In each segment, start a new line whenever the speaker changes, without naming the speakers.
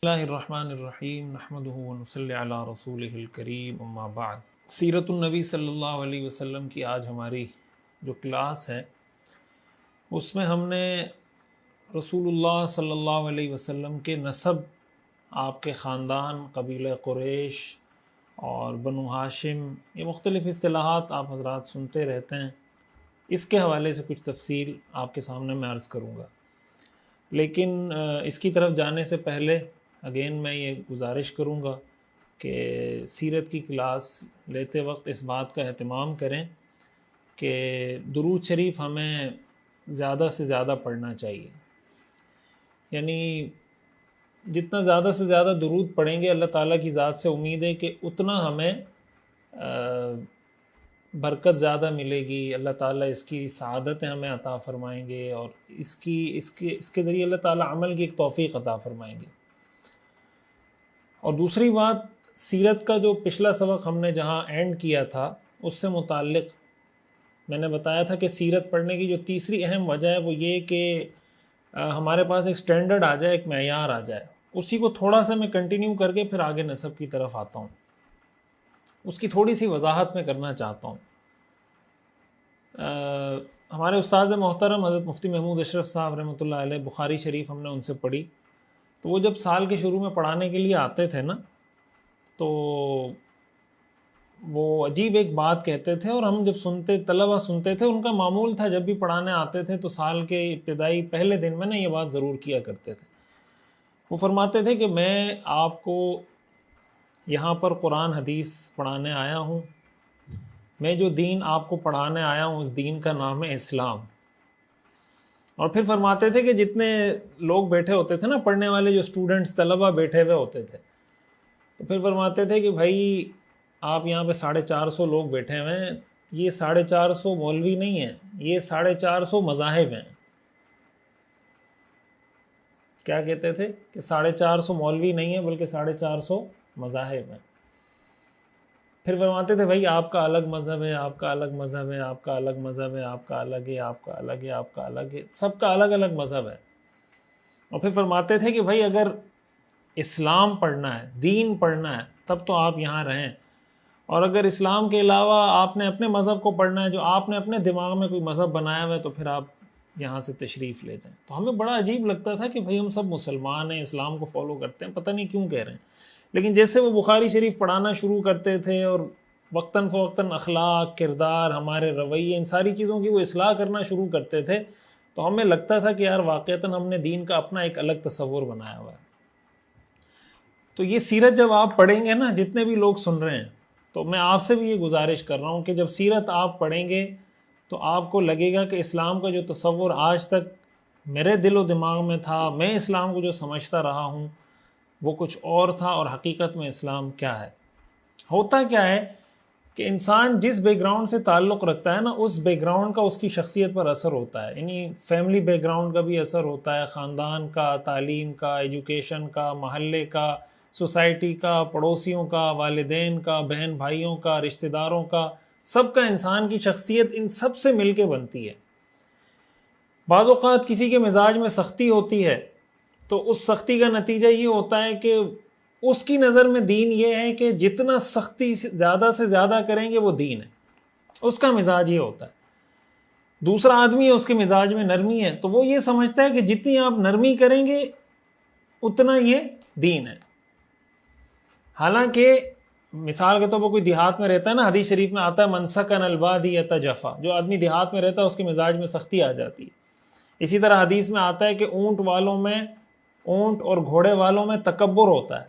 اللہ الرحمن الرحیم نحمدہ ونصلی علی رسولہ الکریم اما بعد۔ سیرت النبی صلی اللہ علیہ وسلم کی آج ہماری جو کلاس ہے اس میں ہم نے رسول اللہ صلی اللہ علیہ وسلم کے نسب، آپ کے خاندان، قبیلہ قریش اور بنو ہاشم، یہ مختلف اصطلاحات آپ حضرات سنتے رہتے ہیں، اس کے حوالے سے کچھ تفصیل آپ کے سامنے میں عرض کروں گا۔ لیکن اس کی طرف جانے سے پہلے اگین میں یہ گزارش کروں گا کہ سیرت کی کلاس لیتے وقت اس بات کا اہتمام کریں کہ درود شریف ہمیں زیادہ سے زیادہ پڑھنا چاہیے، یعنی جتنا زیادہ سے زیادہ درود پڑھیں گے اللہ تعالیٰ کی ذات سے امید ہے کہ اتنا ہمیں برکت زیادہ ملے گی، اللہ تعالیٰ اس کی سعادتیں ہمیں عطا فرمائیں گے اور اس کے ذریعے اللہ تعالیٰ عمل کی ایک توفیق عطا فرمائیں گے۔ اور دوسری بات، سیرت کا جو پچھلا سبق ہم نے جہاں اینڈ کیا تھا اس سے متعلق میں نے بتایا تھا کہ سیرت پڑھنے کی جو تیسری اہم وجہ ہے وہ یہ کہ ہمارے پاس ایک سٹینڈرڈ آ جائے، ایک معیار آ جائے۔ اسی کو تھوڑا سا میں کنٹینیو کر کے پھر آگے نسب کی طرف آتا ہوں، اس کی تھوڑی سی وضاحت میں کرنا چاہتا ہوں۔ ہمارے استاذ محترم حضرت مفتی محمود اشرف صاحب رحمۃ اللہ علیہ، بخاری شریف ہم نے ان سے پڑھی، تو وہ جب سال کے شروع میں پڑھانے کے لیے آتے تھے نا تو وہ عجیب ایک بات کہتے تھے، اور ہم جب طلبہ سنتے تھے، ان کا معمول تھا جب بھی پڑھانے آتے تھے تو سال کے ابتدائی پہلے دن میں نا یہ بات ضرور کیا کرتے تھے۔ وہ فرماتے تھے کہ میں آپ کو یہاں پر قرآن حدیث پڑھانے آیا ہوں، میں جو دین آپ کو پڑھانے آیا ہوں اس دین کا نام ہے اسلام۔ اور پھر فرماتے تھے کہ جتنے لوگ بیٹھے ہوتے تھے نا پڑھنے والے، جو اسٹوڈنٹس طلبہ بیٹھے ہوئے ہوتے تھے، تو پھر فرماتے تھے کہ بھائی آپ یہاں پہ 450 لوگ بیٹھے ہوئے ہیں، یہ 450 مولوی نہیں ہیں، یہ 450 مذاہب ہیں۔ کیا کہتے تھے کہ 450 مولوی نہیں ہیں بلکہ 450 مذاہب ہیں۔ پھر فرماتے تھے بھائی آپ کا الگ مذہب ہے، آپ کا الگ مذہب ہے، آپ کا الگ مذہب ہے، آپ کا الگ ہے، آپ کا الگ ہے، آپ کا الگ ہے، سب کا الگ الگ مذہب ہے۔ اور پھر فرماتے تھے کہ بھائی اگر اسلام پڑھنا ہے، دین پڑھنا ہے، تب تو آپ یہاں رہیں، اور اگر اسلام کے علاوہ آپ نے اپنے مذہب کو پڑھنا ہے، جو آپ نے اپنے دماغ میں کوئی مذہب بنایا ہوا ہے، تو پھر آپ یہاں سے تشریف لے جائیں۔ تو ہمیں بڑا عجیب لگتا تھا کہ بھائی ہم سب مسلمان ہیں، اسلام کو فالو کرتے ہیں، پتہ نہیں کیوں کہہ رہے ہیں۔ لیکن جیسے وہ بخاری شریف پڑھانا شروع کرتے تھے اور وقتاً فوقتاً اخلاق، کردار، ہمارے رویے، ان ساری چیزوں کی وہ اصلاح کرنا شروع کرتے تھے، تو ہمیں لگتا تھا کہ یار واقعتاً ہم نے دین کا اپنا ایک الگ تصور بنایا ہوا ہے۔ تو یہ سیرت جب آپ پڑھیں گے نا، جتنے بھی لوگ سن رہے ہیں، تو میں آپ سے بھی یہ گزارش کر رہا ہوں کہ جب سیرت آپ پڑھیں گے تو آپ کو لگے گا کہ اسلام کا جو تصور آج تک میرے دل و دماغ میں تھا، میں اسلام کو جو سمجھتا رہا ہوں، وہ کچھ اور تھا، اور حقیقت میں اسلام کیا ہے۔ ہوتا کیا ہے کہ انسان جس بیک گراؤنڈ سے تعلق رکھتا ہے نا، اس بیک گراؤنڈ کا اس کی شخصیت پر اثر ہوتا ہے، یعنی فیملی بیک گراؤنڈ کا بھی اثر ہوتا ہے، خاندان کا، تعلیم کا، ایجوکیشن کا، محلے کا، سوسائٹی کا، پڑوسیوں کا، والدین کا، بہن بھائیوں کا، رشتہ داروں کا، سب کا انسان کی شخصیت ان سب سے مل کے بنتی ہے۔ بعض اوقات کسی کے مزاج میں سختی ہوتی ہے تو اس سختی کا نتیجہ یہ ہوتا ہے کہ اس کی نظر میں دین یہ ہے کہ جتنا سختی سے زیادہ کریں گے وہ دین ہے، اس کا مزاج یہ ہوتا ہے۔ دوسرا آدمی ہے، اس کے مزاج میں نرمی ہے، تو وہ یہ سمجھتا ہے کہ جتنی آپ نرمی کریں گے اتنا یہ دین ہے۔ حالانکہ مثال کے طور پر کوئی دیہات میں رہتا ہے نا، حدیث شریف میں آتا ہے من سکن البادی یتجفا، جو آدمی دیہات میں رہتا ہے اس کے مزاج میں سختی آ جاتی ہے۔ اسی طرح حدیث میں آتا ہے کہ اونٹ اور گھوڑے والوں میں تکبر ہوتا ہے،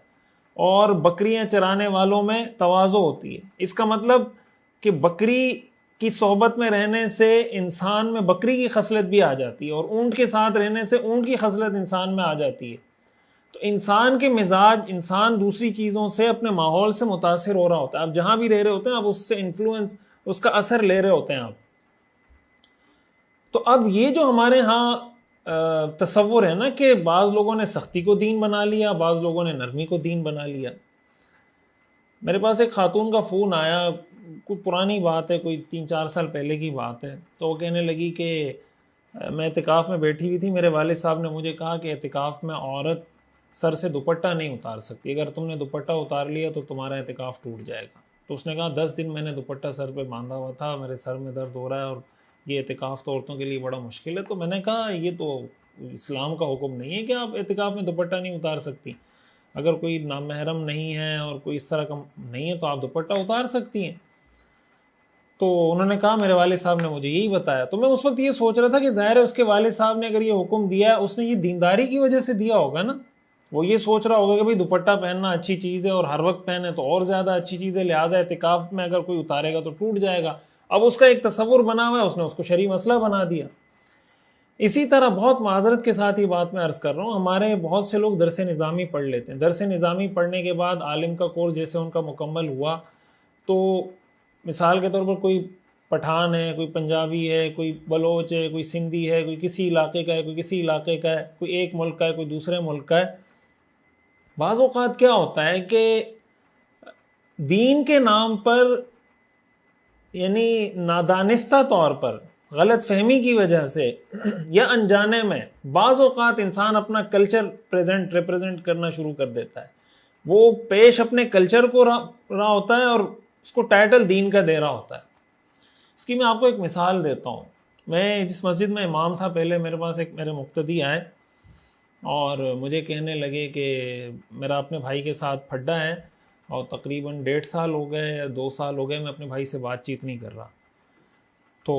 اور بکریاں چرانے والوں میں تواضع ہوتی ہے۔ اس کا مطلب کہ بکری کی صحبت میں رہنے سے انسان میں بکری کی خصلت بھی آ جاتی ہے، اور اونٹ کے ساتھ رہنے سے اونٹ کی خصلت انسان میں آ جاتی ہے۔ تو انسان کے مزاج، انسان دوسری چیزوں سے، اپنے ماحول سے متاثر ہو رہا ہوتا ہے۔ آپ جہاں بھی رہ رہے ہوتے ہیں آپ اس سے انفلوئنس، اس کا اثر لے رہے ہوتے ہیں آپ۔ تو اب یہ جو ہمارے ہاں تصور ہے نا کہ بعض لوگوں نے سختی کو دین بنا لیا، بعض لوگوں نے نرمی کو دین بنا لیا۔ میرے پاس ایک خاتون کا فون آیا، کوئی پرانی بات ہے، کوئی 3-4 سال پہلے کی بات ہے، تو وہ کہنے لگی کہ میں اعتکاف میں بیٹھی ہوئی تھی، میرے والد صاحب نے مجھے کہا کہ اعتکاف میں عورت سر سے دوپٹہ نہیں اتار سکتی، اگر تم نے دوپٹہ اتار لیا تو تمہارا اعتکاف ٹوٹ جائے گا۔ تو اس نے کہا 10 دن میں نے دوپٹہ سر پہ باندھا ہوا تھا، میرے سر میں درد ہو رہا ہے اور یہ اعتکاف تو عورتوں کے لیے بڑا مشکل ہے۔ تو میں نے کہا یہ تو اسلام کا حکم نہیں ہے کہ آپ اعتکاف میں دوپٹہ نہیں اتار سکتی، اگر کوئی نامحرم نہیں ہے اور کوئی اس طرح کا نہیں ہے تو آپ دوپٹہ اتار سکتی ہیں۔ تو انہوں نے کہا میرے والد صاحب نے مجھے یہی بتایا۔ تو میں اس وقت یہ سوچ رہا تھا کہ ظاہر ہے اس کے والد صاحب نے اگر یہ حکم دیا ہے، اس نے یہ دینداری کی وجہ سے دیا ہوگا نا، وہ یہ سوچ رہا ہوگا کہ بھئی دوپٹہ پہننا اچھی چیز ہے اور ہر وقت پہنے تو اور زیادہ اچھی چیز ہے، لہٰذا اعتکاف میں اگر کوئی اتارے گا تو ٹوٹ جائے گا۔ اب اس کا ایک تصور بنا ہوا ہے، اس نے اس کو شرعی مسئلہ بنا دیا۔ اسی طرح بہت معذرت کے ساتھ یہ بات میں عرض کر رہا ہوں، ہمارے بہت سے لوگ درس نظامی پڑھ لیتے ہیں، درس نظامی پڑھنے کے بعد عالم کا کورس جیسے ان کا مکمل ہوا تو مثال کے طور پر کوئی پٹھان ہے، کوئی پنجابی ہے، کوئی بلوچ ہے، کوئی سندھی ہے، کوئی کسی علاقے کا ہے، کوئی کسی علاقے کا ہے، کوئی ایک ملک کا ہے، کوئی دوسرے ملک کا ہے۔ بعض اوقات کیا ہوتا ہے کہ دین کے نام پر یعنی نادانستہ طور پر غلط فہمی کی وجہ سے یا انجانے میں بعض اوقات انسان اپنا کلچر ریپرزینٹ کرنا شروع کر دیتا ہے، وہ پیش اپنے کلچر کو رہا ہوتا ہے اور اس کو ٹائٹل دین کا دے رہا ہوتا ہے۔ اس کی میں آپ کو ایک مثال دیتا ہوں۔ میں جس مسجد میں امام تھا پہلے، میرے پاس ایک میرے مقتدی آئے اور مجھے کہنے لگے کہ میرا اپنے بھائی کے ساتھ پھڈا ہے اور تقریباً 1.5 سال ہو گئے یا 2 سال ہو گئے میں اپنے بھائی سے بات چیت نہیں کر رہا۔ تو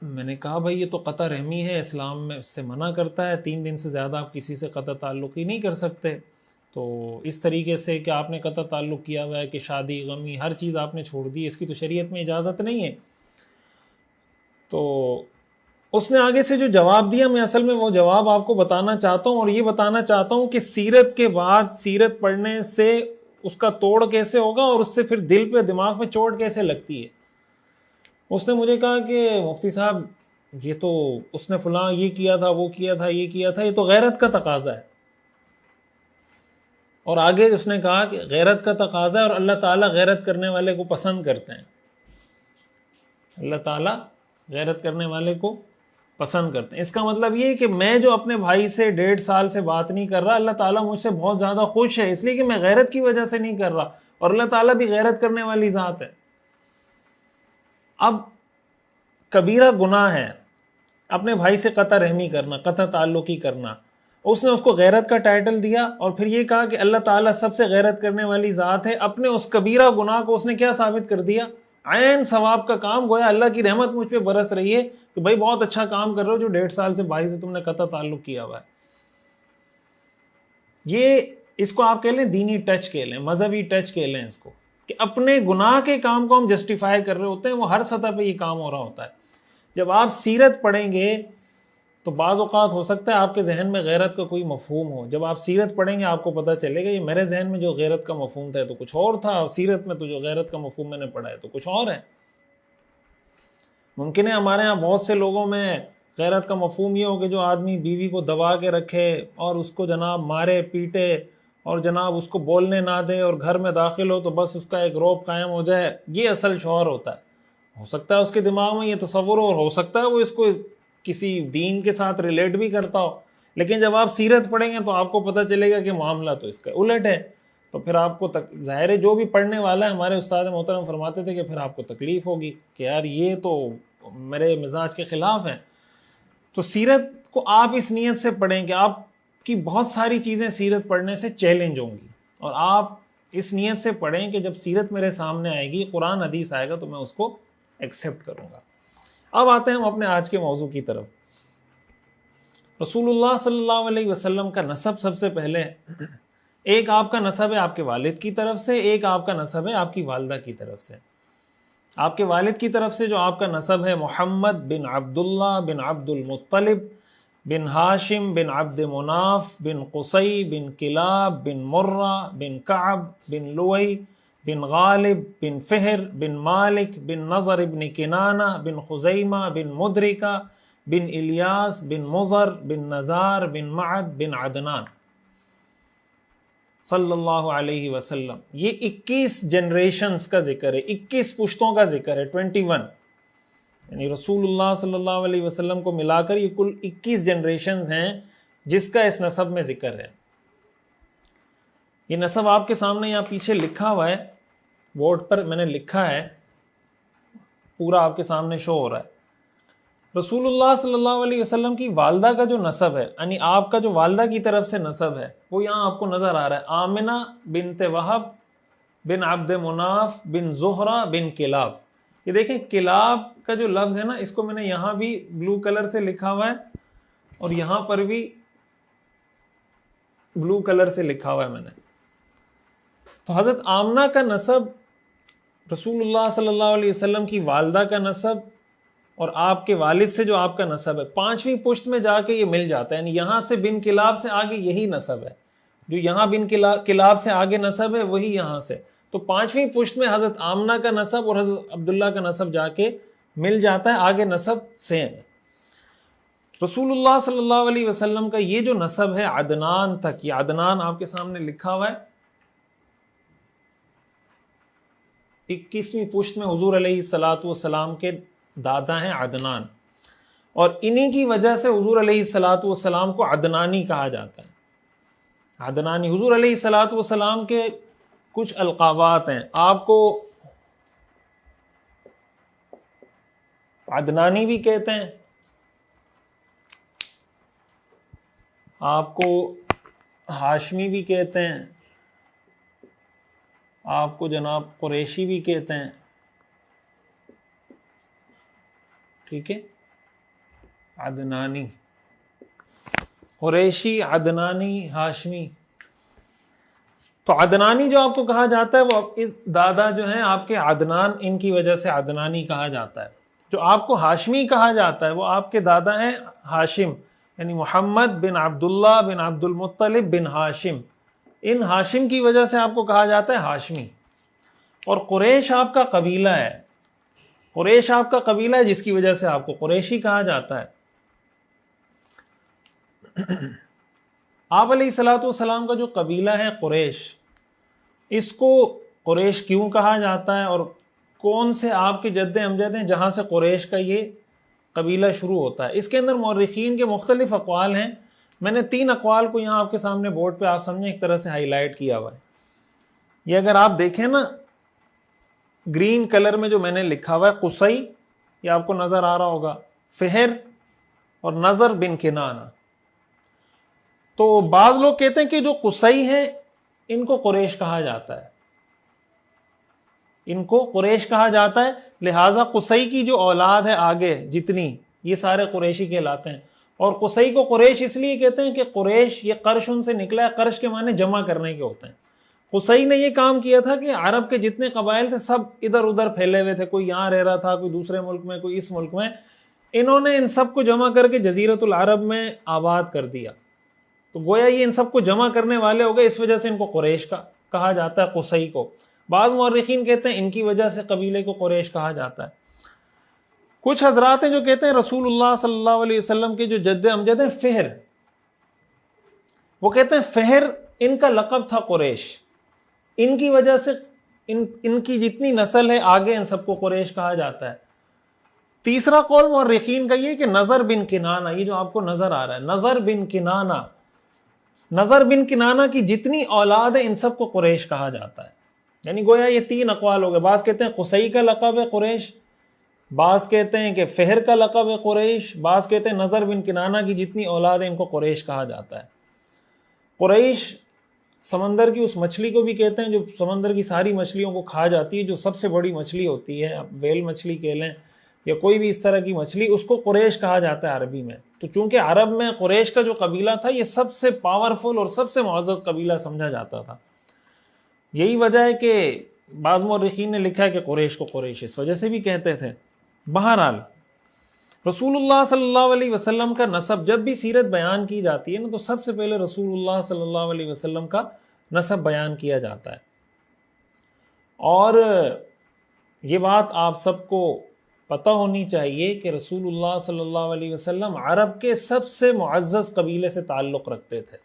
میں نے کہا بھائی یہ تو قطع رحمی ہے، اسلام میں اس سے منع کرتا ہے، 3 دن سے زیادہ آپ کسی سے قطع تعلق ہی نہیں کر سکتے۔ تو اس طریقے سے کہ آپ نے قطع تعلق کیا ہوا ہے کہ شادی غمی ہر چیز آپ نے چھوڑ دی، اس کی تو شریعت میں اجازت نہیں ہے۔ تو اس نے آگے سے جو جواب دیا، میں اصل میں وہ جواب آپ کو بتانا چاہتا ہوں اور یہ بتانا چاہتا ہوں کہ سیرت کے بعد سیرت پڑھنے سے اس کا توڑ کیسے ہوگا اور اس سے پھر دل پہ دماغ میں چوٹ کیسے لگتی ہے۔ اس نے مجھے کہا کہ مفتی صاحب یہ تو اس نے فلاں یہ کیا تھا، وہ کیا تھا، یہ کیا تھا، یہ تو غیرت کا تقاضا ہے۔ اور آگے اس نے کہا کہ غیرت کا تقاضا ہے اور اللہ تعالیٰ غیرت کرنے والے کو پسند کرتے ہیں، اللہ تعالیٰ غیرت کرنے والے کو پسند کرتے ہیں۔ اس کا مطلب یہ کہ میں جو اپنے بھائی سے 1.5 سال سے بات نہیں کر رہا، اللہ تعالیٰ مجھ سے بہت زیادہ خوش ہے، اس لیے کہ میں غیرت کی وجہ سے نہیں کر رہا، اور اللہ تعالیٰ بھی غیرت کرنے والی ذات ہے۔ اب کبیرہ گناہ ہے اپنے بھائی سے قطع رحمی کرنا، قطع تعلقی کرنا، اس نے اس کو غیرت کا ٹائٹل دیا اور پھر یہ کہا کہ اللہ تعالیٰ سب سے غیرت کرنے والی ذات ہے۔ اپنے اس کبیرہ گناہ کو اس نے کیا ثابت کر دیا؟ عین ثواب کا کام، گویا اللہ کی رحمت مجھ پہ برس رہی ہے کہ بھائی بہت اچھا کام کر رہے ہو جو 1.5 سال سے بھائی سے تم نے قطع تعلق کیا ہوا ہے۔ یہ اس کو آپ کہہ لیں دینی ٹچ کہہ لیں، مذہبی ٹچ کہہ لیں اس کو، کہ اپنے گناہ کے کام کو ہم جسٹیفائی کر رہے ہوتے ہیں، وہ ہر سطح پہ یہ کام ہو رہا ہوتا ہے۔ جب آپ سیرت پڑھیں گے تو بعض اوقات ہو سکتا ہے آپ کے ذہن میں غیرت کا کوئی مفہوم ہو، جب آپ سیرت پڑھیں گے آپ کو پتہ چلے گا یہ میرے ذہن میں جو غیرت کا مفہوم تھا تو کچھ اور تھا، اور سیرت میں تو جو غیرت کا مفہوم میں نے پڑھا ہے تو کچھ اور ہے۔ ممکن ہے ہمارے ہاں بہت سے لوگوں میں غیرت کا مفہوم یہ ہو کہ جو آدمی بیوی کو دبا کے رکھے اور اس کو جناب مارے پیٹے اور جناب اس کو بولنے نہ دے اور گھر میں داخل ہو تو بس اس کا ایک رعب قائم ہو جائے، یہ اصل شوہر ہوتا ہے۔ ہو سکتا ہے اس کے دماغ میں یہ تصور ہو اور ہو سکتا ہے وہ اس کو کسی دین کے ساتھ ریلیٹ بھی کرتا ہو، لیکن جب آپ سیرت پڑھیں گے تو آپ کو پتہ چلے گا کہ معاملہ تو اس کا الٹ ہے۔ تو پھر آپ کو ظاہر ہے جو بھی پڑھنے والا ہے، ہمارے استاد محترم فرماتے تھے کہ پھر آپ کو تکلیف ہوگی کہ یار یہ تو میرے مزاج کے خلاف ہے۔ تو سیرت کو آپ اس نیت سے پڑھیں کہ آپ کی بہت ساری چیزیں سیرت پڑھنے سے چیلنج ہوں گی، اور آپ اس نیت سے پڑھیں کہ جب سیرت میرے سامنے آئے گی، قرآن حدیث آئے گا تو میں اس کو ایکسیپٹ کروں گا۔ اب آتے ہیں ہم اپنے آج کے موضوع کی طرف۔ رسول اللہ صلی اللہ علیہ وسلم کا نسب سب سے پہلے، ایک آپ کا نسب ہے آپ کے والد کی طرف سے، ایک آپ کا نسب ہے آپ کی والدہ کی طرف سے۔ آپ کے والد کی طرف سے جو آپ کا نسب ہے محمد بن عبداللہ بن عبد المطلب بن ہاشم بن عبد مناف بن قصی بن کلاب بن مرہ بن کعب بن لوئی بن غالب بن فہر بن مالک بن نظر بن کنانہ بن خزیمہ بن مدرکہ بن الیاس بن مضر بن نزار بن معد بن عدنان صلی اللہ علیہ وسلم۔ یہ 21 جنریشنز کا ذکر ہے، 21 پشتوں کا ذکر ہے، 21، یعنی رسول اللہ صلی اللہ علیہ وسلم کو ملا کر یہ کل 21 جنریشنز ہیں جس کا اس نسب میں ذکر ہے. یہ نسب آپ کے سامنے یہاں پیچھے لکھا ہوا ہے، بورڈ پر میں نے لکھا ہے، پورا آپ کے سامنے شو ہو رہا ہے. رسول اللہ صلی اللہ علیہ وسلم کی والدہ کا جو نسب ہے، یعنی آپ کا جو والدہ کی طرف سے نسب ہے، وہ یہاں آپ کو نظر آ رہا ہے. آمنہ بنت وہب بن عبد مناف بن زہرہ بن کلاب. یہ دیکھیں کلاب کا جو لفظ ہے نا، اس کو میں نے یہاں بھی بلو کلر سے لکھا ہوا ہے اور یہاں پر بھی بلو کلر سے لکھا ہوا ہے میں نے. تو حضرت آمنہ کا نسب، رسول اللہ صلی اللہ علیہ وسلم کی والدہ کا نسب اور آپ کے والد سے جو آپ کا نسب ہے، 5ویں پشت میں جا کے یہ مل جاتا ہے. یعنی یہاں سے بن کلاب سے آگے یہی نسب ہے، جو یہاں بن کلاب سے آگے نسب ہے وہی یہاں سے. تو 5ویں پشت میں حضرت آمنہ کا نسب اور حضرت عبداللہ کا نسب جا کے مل جاتا ہے، آگے نسب سیم ہے. رسول اللہ صلی اللہ علیہ وسلم کا یہ جو نسب ہے عدنان تک، یہ عدنان آپ کے سامنے لکھا ہوا ہے. 21ویں پشت میں حضور علیہ الصلوۃ والسلام کے دادا ہیں عدنان، اور انہی کی وجہ سے حضور علیہ الصلوۃ والسلام کو عدنانی کہا جاتا ہے. عدنانی، حضور علیہ الصلوۃ والسلام کے کچھ القابات ہیں. آپ کو عدنانی بھی کہتے ہیں، آپ کو ہاشمی بھی کہتے ہیں، آپ کو جناب قریشی بھی کہتے ہیں. ٹھیک ہے، عدنانی، قریشی، عدنانی، ہاشمی. تو عدنانی جو آپ کو کہا جاتا ہے، وہ دادا جو ہیں آپ کے عدنان، ان کی وجہ سے عدنانی کہا جاتا ہے. جو آپ کو ہاشمی کہا جاتا ہے، وہ آپ کے دادا ہیں ہاشم، یعنی محمد بن عبداللہ بن عبد المطلب بن ہاشم. ان ہاشم کی وجہ سے آپ کو کہا جاتا ہے ہاشمی. اور قریش آپ کا قبیلہ ہے، قریش آپ کا قبیلہ ہے جس کی وجہ سے آپ کو قریشی کہا جاتا ہے. آپ علیہ الصلوۃ والسلام کا جو قبیلہ ہے قریش، اس کو قریش کیوں کہا جاتا ہے اور کون سے آپ کے جد امجد ہیں جہاں سے قریش کا یہ قبیلہ شروع ہوتا ہے؟ اس کے اندر مورخین کے مختلف اقوال ہیں. میں نے 3 اقوال کو یہاں آپ کے سامنے بورڈ پہ آپ سمجھیں ایک طرح سے ہائی لائٹ کیا ہوا ہے. یہ اگر آپ دیکھیں نا، گرین کلر میں جو میں نے لکھا ہوا ہے قصی، یہ آپ کو نظر آ رہا ہوگا، فہر اور نظر بن کنانہ. تو بعض لوگ کہتے ہیں کہ جو قصی ہیں ان کو قریش کہا جاتا ہے، ان کو قریش کہا جاتا ہے، لہٰذا قصی کی جو اولاد ہے آگے جتنی، یہ سارے قریشی کہلاتے ہیں. اور قصی کو قریش اس لیے کہتے ہیں کہ قریش، یہ قرش ان سے نکلا ہے، قرش کے معنی جمع کرنے کے ہوتے ہیں. قصی نے یہ کام کیا تھا کہ عرب کے جتنے قبائل تھے سب ادھر ادھر پھیلے ہوئے تھے، کوئی یہاں رہ رہا تھا، کوئی دوسرے ملک میں، کوئی اس ملک میں. انہوں نے ان سب کو جمع کر کے جزیرۃ العرب میں آباد کر دیا. تو گویا یہ ان سب کو جمع کرنے والے ہو گئے، اس وجہ سے ان کو قریش کا کہا جاتا ہے، قصی کو. بعض مورخین کہتے ہیں ان کی وجہ سے قبیلے کو قریش کہا جاتا ہے. کچھ حضرات ہیں جو کہتے ہیں رسول اللہ صلی اللہ علیہ وسلم کے جو جد امجد ہیں فہر، وہ کہتے ہیں فہر ان کا لقب تھا قریش، ان کی وجہ سے ان کی جتنی نسل ہے آگے ان سب کو قریش کہا جاتا ہے. تیسرا قول مورخین کا یہ کہ نظر بن کنانہ، یہ جو آپ کو نظر آ رہا ہے نظر بن کنانہ، نظر بن کنانہ کی جتنی اولاد ہے ان سب کو قریش کہا جاتا ہے. یعنی گویا یہ 3 اقوال ہو گئے. بعض کہتے ہیں قصی کا لقب ہے قریش، بعض کہتے ہیں کہ فہر کا لقب ہے قریش، بعض کہتے ہیں نظر بن کنانہ کی جتنی اولاد ہے ان کو قریش کہا جاتا ہے. قریش سمندر کی اس مچھلی کو بھی کہتے ہیں جو سمندر کی ساری مچھلیوں کو کھا جاتی ہے، جو سب سے بڑی مچھلی ہوتی ہے، ویل مچھلی کہہ لیں یا کوئی بھی اس طرح کی مچھلی، اس کو قریش کہا جاتا ہے عربی میں. تو چونکہ عرب میں قریش کا جو قبیلہ تھا یہ سب سے پاورفل اور سب سے معزز قبیلہ سمجھا جاتا تھا. یہی وجہ ہے کہ بعض مورخین نے لکھا ہے کہ قریش کو قریش اس وجہ سے بھی کہتے تھے. بہرحال رسول اللہ صلی اللہ علیہ وسلم کا نسب جب بھی سیرت بیان کی جاتی ہے نا، تو سب سے پہلے رسول اللہ صلی اللہ علیہ وسلم کا نسب بیان کیا جاتا ہے. اور یہ بات آپ سب کو پتہ ہونی چاہیے کہ رسول اللہ صلی اللہ علیہ وسلم عرب کے سب سے معزز قبیلے سے تعلق رکھتے تھے،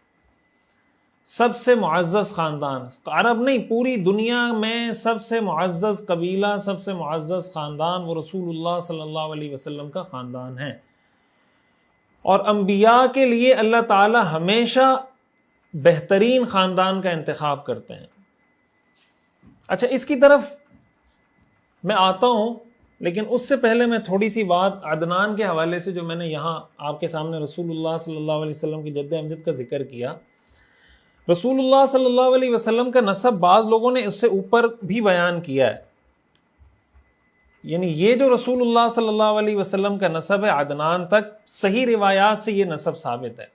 سب سے معزز خاندان، عرب نہیں پوری دنیا میں سب سے معزز قبیلہ، سب سے معزز خاندان وہ رسول اللہ صلی اللہ علیہ وسلم کا خاندان ہے. اور انبیاء کے لیے اللہ تعالی ہمیشہ بہترین خاندان کا انتخاب کرتے ہیں. اچھا اس کی طرف میں آتا ہوں، لیکن اس سے پہلے میں تھوڑی سی بات عدنان کے حوالے سے، جو میں نے یہاں آپ کے سامنے رسول اللہ صلی اللہ علیہ وسلم کی جد امجد کا ذکر کیا. رسول اللہ صلی اللہ علیہ وسلم کا نسب بعض لوگوں نے اس سے اوپر بھی بیان کیا ہے، یعنی یہ جو رسول اللہ صلی اللہ علیہ وسلم کا نسب ہے عدنان تک، صحیح روایات سے یہ نسب ثابت ہے.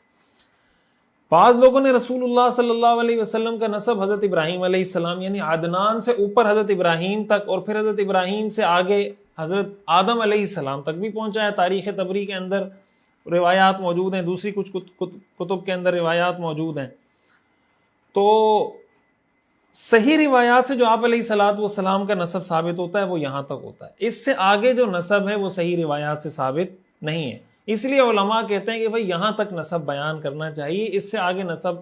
بعض لوگوں نے رسول اللہ صلی اللہ علیہ وسلم کا نسب حضرت ابراہیم علیہ السلام یعنی عدنان سے اوپر حضرت ابراہیم تک، اور پھر حضرت ابراہیم سے آگے حضرت آدم علیہ السلام تک بھی پہنچا ہے. تاریخ طبری کے اندر روایات موجود ہیں، دوسری کچھ کتب کے اندر روایات موجود ہیں. تو صحیح روایات سے جو آپ علیہ الصلوۃ والسلام کا نسب ثابت ہوتا ہے وہ یہاں تک ہوتا ہے. اس سے آگے جو نسب ہے وہ صحیح روایات سے ثابت نہیں ہے. اس لیے علماء کہتے ہیں کہ بھئی یہاں تک نسب بیان کرنا چاہیے، اس سے آگے نسب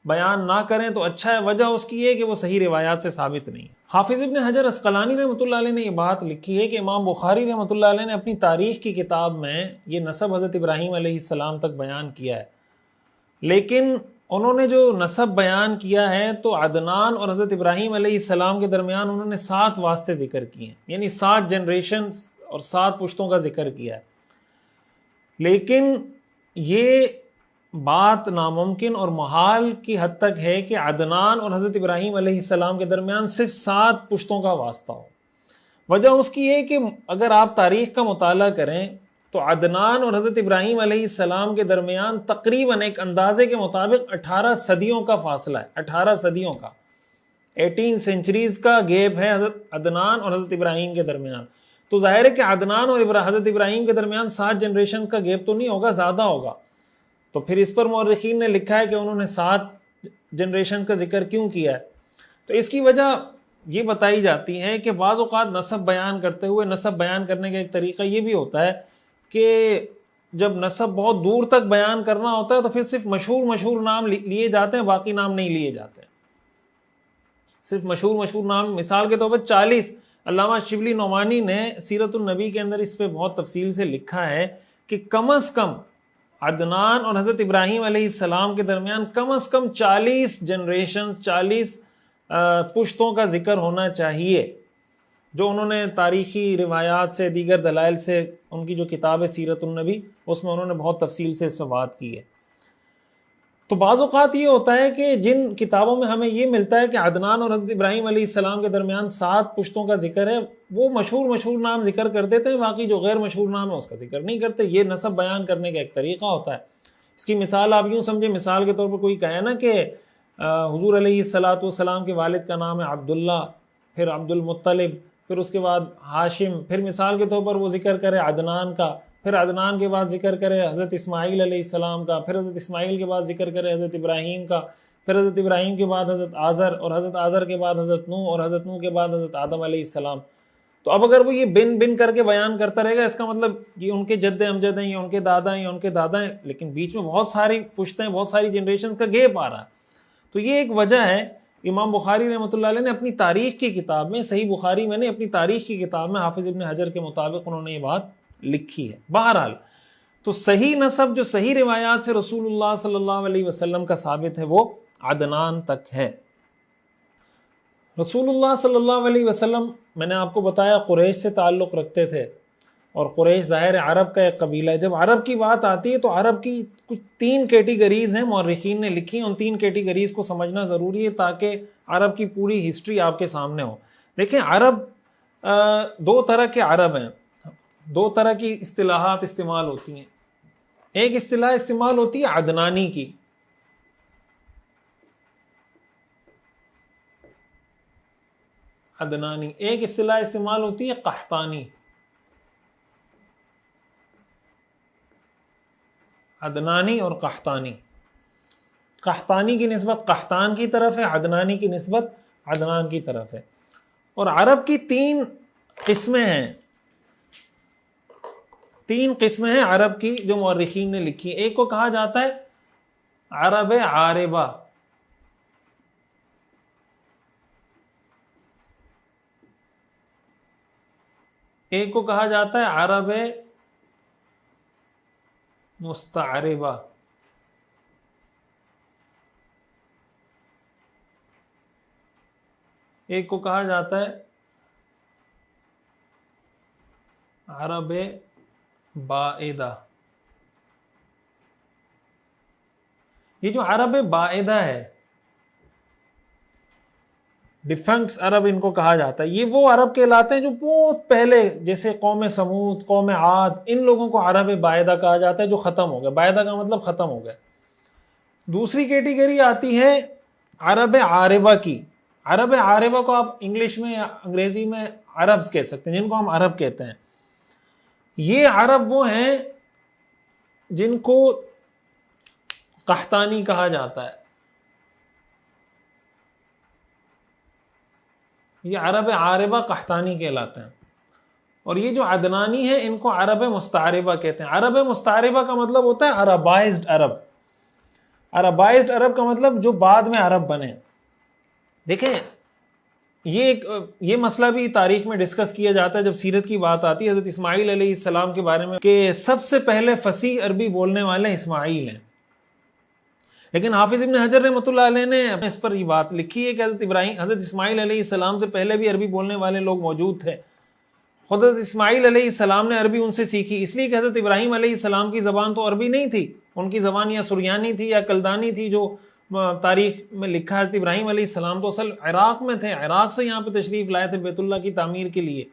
بیان نہ کریں تو اچھا ہے. وجہ اس کی ہے کہ وہ صحیح روایات سے ثابت نہیں ہے. حافظ ابن حجر عسقلانی رحمۃ اللہ علیہ نے یہ بات لکھی ہے کہ امام بخاری رحمۃ اللہ علیہ نے اپنی تاریخ کی کتاب میں یہ نسب حضرت ابراہیم علیہ السلام تک بیان کیا ہے، لیکن انہوں نے جو نسب بیان کیا ہے تو عدنان اور حضرت ابراہیم علیہ السلام کے درمیان انہوں نے 7 واسطے ذکر کیے ہیں، یعنی 7 جنریشنز اور 7 پشتوں کا ذکر کیا ہے. لیکن یہ بات ناممکن اور محال کی حد تک ہے کہ عدنان اور حضرت ابراہیم علیہ السلام کے درمیان صرف 7 پشتوں کا واسطہ ہو. وجہ اس کی ہے کہ اگر آپ تاریخ کا مطالعہ کریں تو عدنان اور حضرت ابراہیم علیہ السلام کے درمیان تقریباً ایک اندازے کے مطابق 18 صدیوں کا فاصلہ ہے. 18 صدیوں کا، 18 سینچریز کا گیپ ہے حضرت عدنان اور حضرت ابراہیم کے درمیان. تو ظاہر ہے کہ عدنان اور حضرت ابراہیم کے درمیان 7 جنریشن کا گیپ تو نہیں ہوگا، زیادہ ہوگا. تو پھر اس پر مورخین نے لکھا ہے کہ انہوں نے 7 جنریشن کا ذکر کیوں کیا ہے. تو اس کی وجہ یہ بتائی جاتی ہے کہ بعض اوقات نسب بیان کرتے ہوئے، نسب بیان کرنے کا ایک طریقہ یہ بھی ہوتا ہے کہ جب نسب بہت دور تک بیان کرنا ہوتا ہے تو پھر صرف مشہور نام لیے جاتے ہیں، باقی نام نہیں لیے جاتے ہیں. صرف مشہور نام، مثال کے طور پر 40، علامہ شبلی نعمانی نے سیرت النبی کے اندر اس پہ بہت تفصیل سے لکھا ہے کہ کم از کم عدنان اور حضرت ابراہیم علیہ السلام کے درمیان کم از کم 40 جنریشنز، 40 پشتوں کا ذکر ہونا چاہیے، جو انہوں نے تاریخی روایات سے، دیگر دلائل سے، ان کی جو کتاب ہے سیرت النبی اس میں انہوں نے بہت تفصیل سے اس پہ بات کی ہے. تو بعض اوقات یہ ہوتا ہے کہ جن کتابوں میں ہمیں یہ ملتا ہے کہ عدنان اور حضرت ابراہیم علیہ السلام کے درمیان 7 پشتوں کا ذکر ہے، وہ مشہور نام ذکر کر دیتے ہیں، باقی جو غیر مشہور نام ہے اس کا ذکر نہیں کرتے. یہ نسب بیان کرنے کا ایک طریقہ ہوتا ہے. اس کی مثال آپ یوں سمجھیں، مثال کے طور پر کوئی کہے نا کہ حضور علیہ الصلوۃ والسلام کے والد کا نام ہے عبداللہ، پھر عبد المطلب، پھر اس کے بعد ہاشم، پھر مثال کے طور پر وہ ذکر کرے عدنان کا، پھر عدنان کے بعد ذکر کرے حضرت اسماعیل علیہ السلام کا، پھر حضرت اسماعیل کے بعد ذکر کرے حضرت ابراہیم کا، پھر حضرت ابراہیم کے بعد حضرت آزر، اور حضرت آزر کے بعد حضرت نوح، اور حضرت نوح کے بعد حضرت آدم علیہ السلام. تو اب اگر وہ یہ بن کر کے بیان کرتا رہے گا، اس کا مطلب یہ ان کے جد امجد ہیں، یہ ان کے دادا ہیں، یہ ان کے دادا ہیں، لیکن بیچ میں بہت ساری پشتیں، بہت ساری جنریشنز کا گیپ آ رہا ہے. تو یہ ایک وجہ ہے. امام بخاری رحمۃ اللہ علیہ نے اپنی تاریخ کی کتاب میں، صحیح بخاری میں نے اپنی تاریخ کی کتاب میں حافظ ابن حجر کے مطابق انہوں نے یہ بات لکھی ہے. بہرحال تو صحیح نسب جو صحیح روایات سے رسول اللہ صلی اللہ علیہ وسلم کا ثابت ہے وہ عدنان تک ہے. رسول اللہ صلی اللہ علیہ وسلم، میں نے آپ کو بتایا، قریش سے تعلق رکھتے تھے، اور قریش ظاہر عرب کا ایک قبیلہ ہے. جب عرب کی بات آتی ہے تو عرب کی کچھ 3 کیٹیگریز ہیں، مورخین نے لکھی. ان 3 کیٹیگریز کو سمجھنا ضروری ہے تاکہ عرب کی پوری ہسٹری آپ کے سامنے ہو. دیکھیں، عرب 2 طرح کے عرب ہیں، 2 طرح کی اصطلاحات استعمال ہوتی ہیں. ایک اصطلاح استعمال ہوتی ہے عدنانی کی، عدنانی. ایک اصطلاح استعمال ہوتی ہے قحطانی. عدنانی اور قحطانی. قحطانی کی نسبت قحطان کی طرف ہے، عدنانی کی نسبت عدنان کی طرف ہے. اور عرب کی 3 قسمیں ہیں، 3 قسمیں ہیں عرب کی جو مورخین نے لکھی. ایک کو کہا جاتا ہے عرب عاربہ، ایک کو کہا جاتا ہے عرب مستعربہ، ایک کو کہا جاتا ہے عرب بائدہ۔ یہ جو عرب بائدہ ہے، ڈیفنکس عرب ان کو کہا جاتا ہے، یہ وہ عرب کہلاتے ہیں جو بہت پہلے، جیسے قوم سمود، قوم عاد، ان لوگوں کو عرب بائدہ کہا جاتا ہے جو ختم ہو گیا۔ بائدہ کا مطلب ختم ہو گیا۔ دوسری کیٹیگری آتی ہے عرب عاربہ کی۔ عرب عاربہ کو آپ انگلش میں یا انگریزی میں عربز کہہ سکتے ہیں، جن کو ہم عرب کہتے ہیں۔ یہ عرب وہ ہیں جن کو قحطانی کہا جاتا ہے۔ یہ عرب عاربہ قحطانی کہلاتے ہیں۔ اور یہ جو عدنانی ہیں ان کو عرب مستعربہ کہتے ہیں۔ عرب مستعربہ کا مطلب ہوتا ہے عربائزڈ عرب۔ عربائزڈ عرب کا مطلب جو بعد میں عرب بنے۔ دیکھیں یہ مسئلہ بھی تاریخ میں ڈسکس کیا جاتا ہے جب سیرت کی بات آتی ہے حضرت اسماعیل علیہ السلام کے بارے میں، کہ سب سے پہلے فصیح عربی بولنے والے اسماعیل ہیں۔ لیکن حافظ ابن حجر رحمۃ اللہ علیہ نے اس پر یہ بات لکھی ہے کہ حضرت اسماعیل علیہ السلام سے پہلے بھی عربی بولنے والے لوگ موجود تھے۔ خود حضرت اسماعیل علیہ السلام نے عربی ان سے سیکھی، اس لیے کہ حضرت ابراہیم علیہ السلام کی زبان تو عربی نہیں تھی، ان کی زبان یا سریانی تھی یا کلدانی تھی، جو تاریخ میں لکھا ہے۔ حضرت ابراہیم علیہ السلام تو اصل عراق میں تھے، عراق سے یہاں پہ تشریف لائے تھے بیت اللہ کی تعمیر کے لیے۔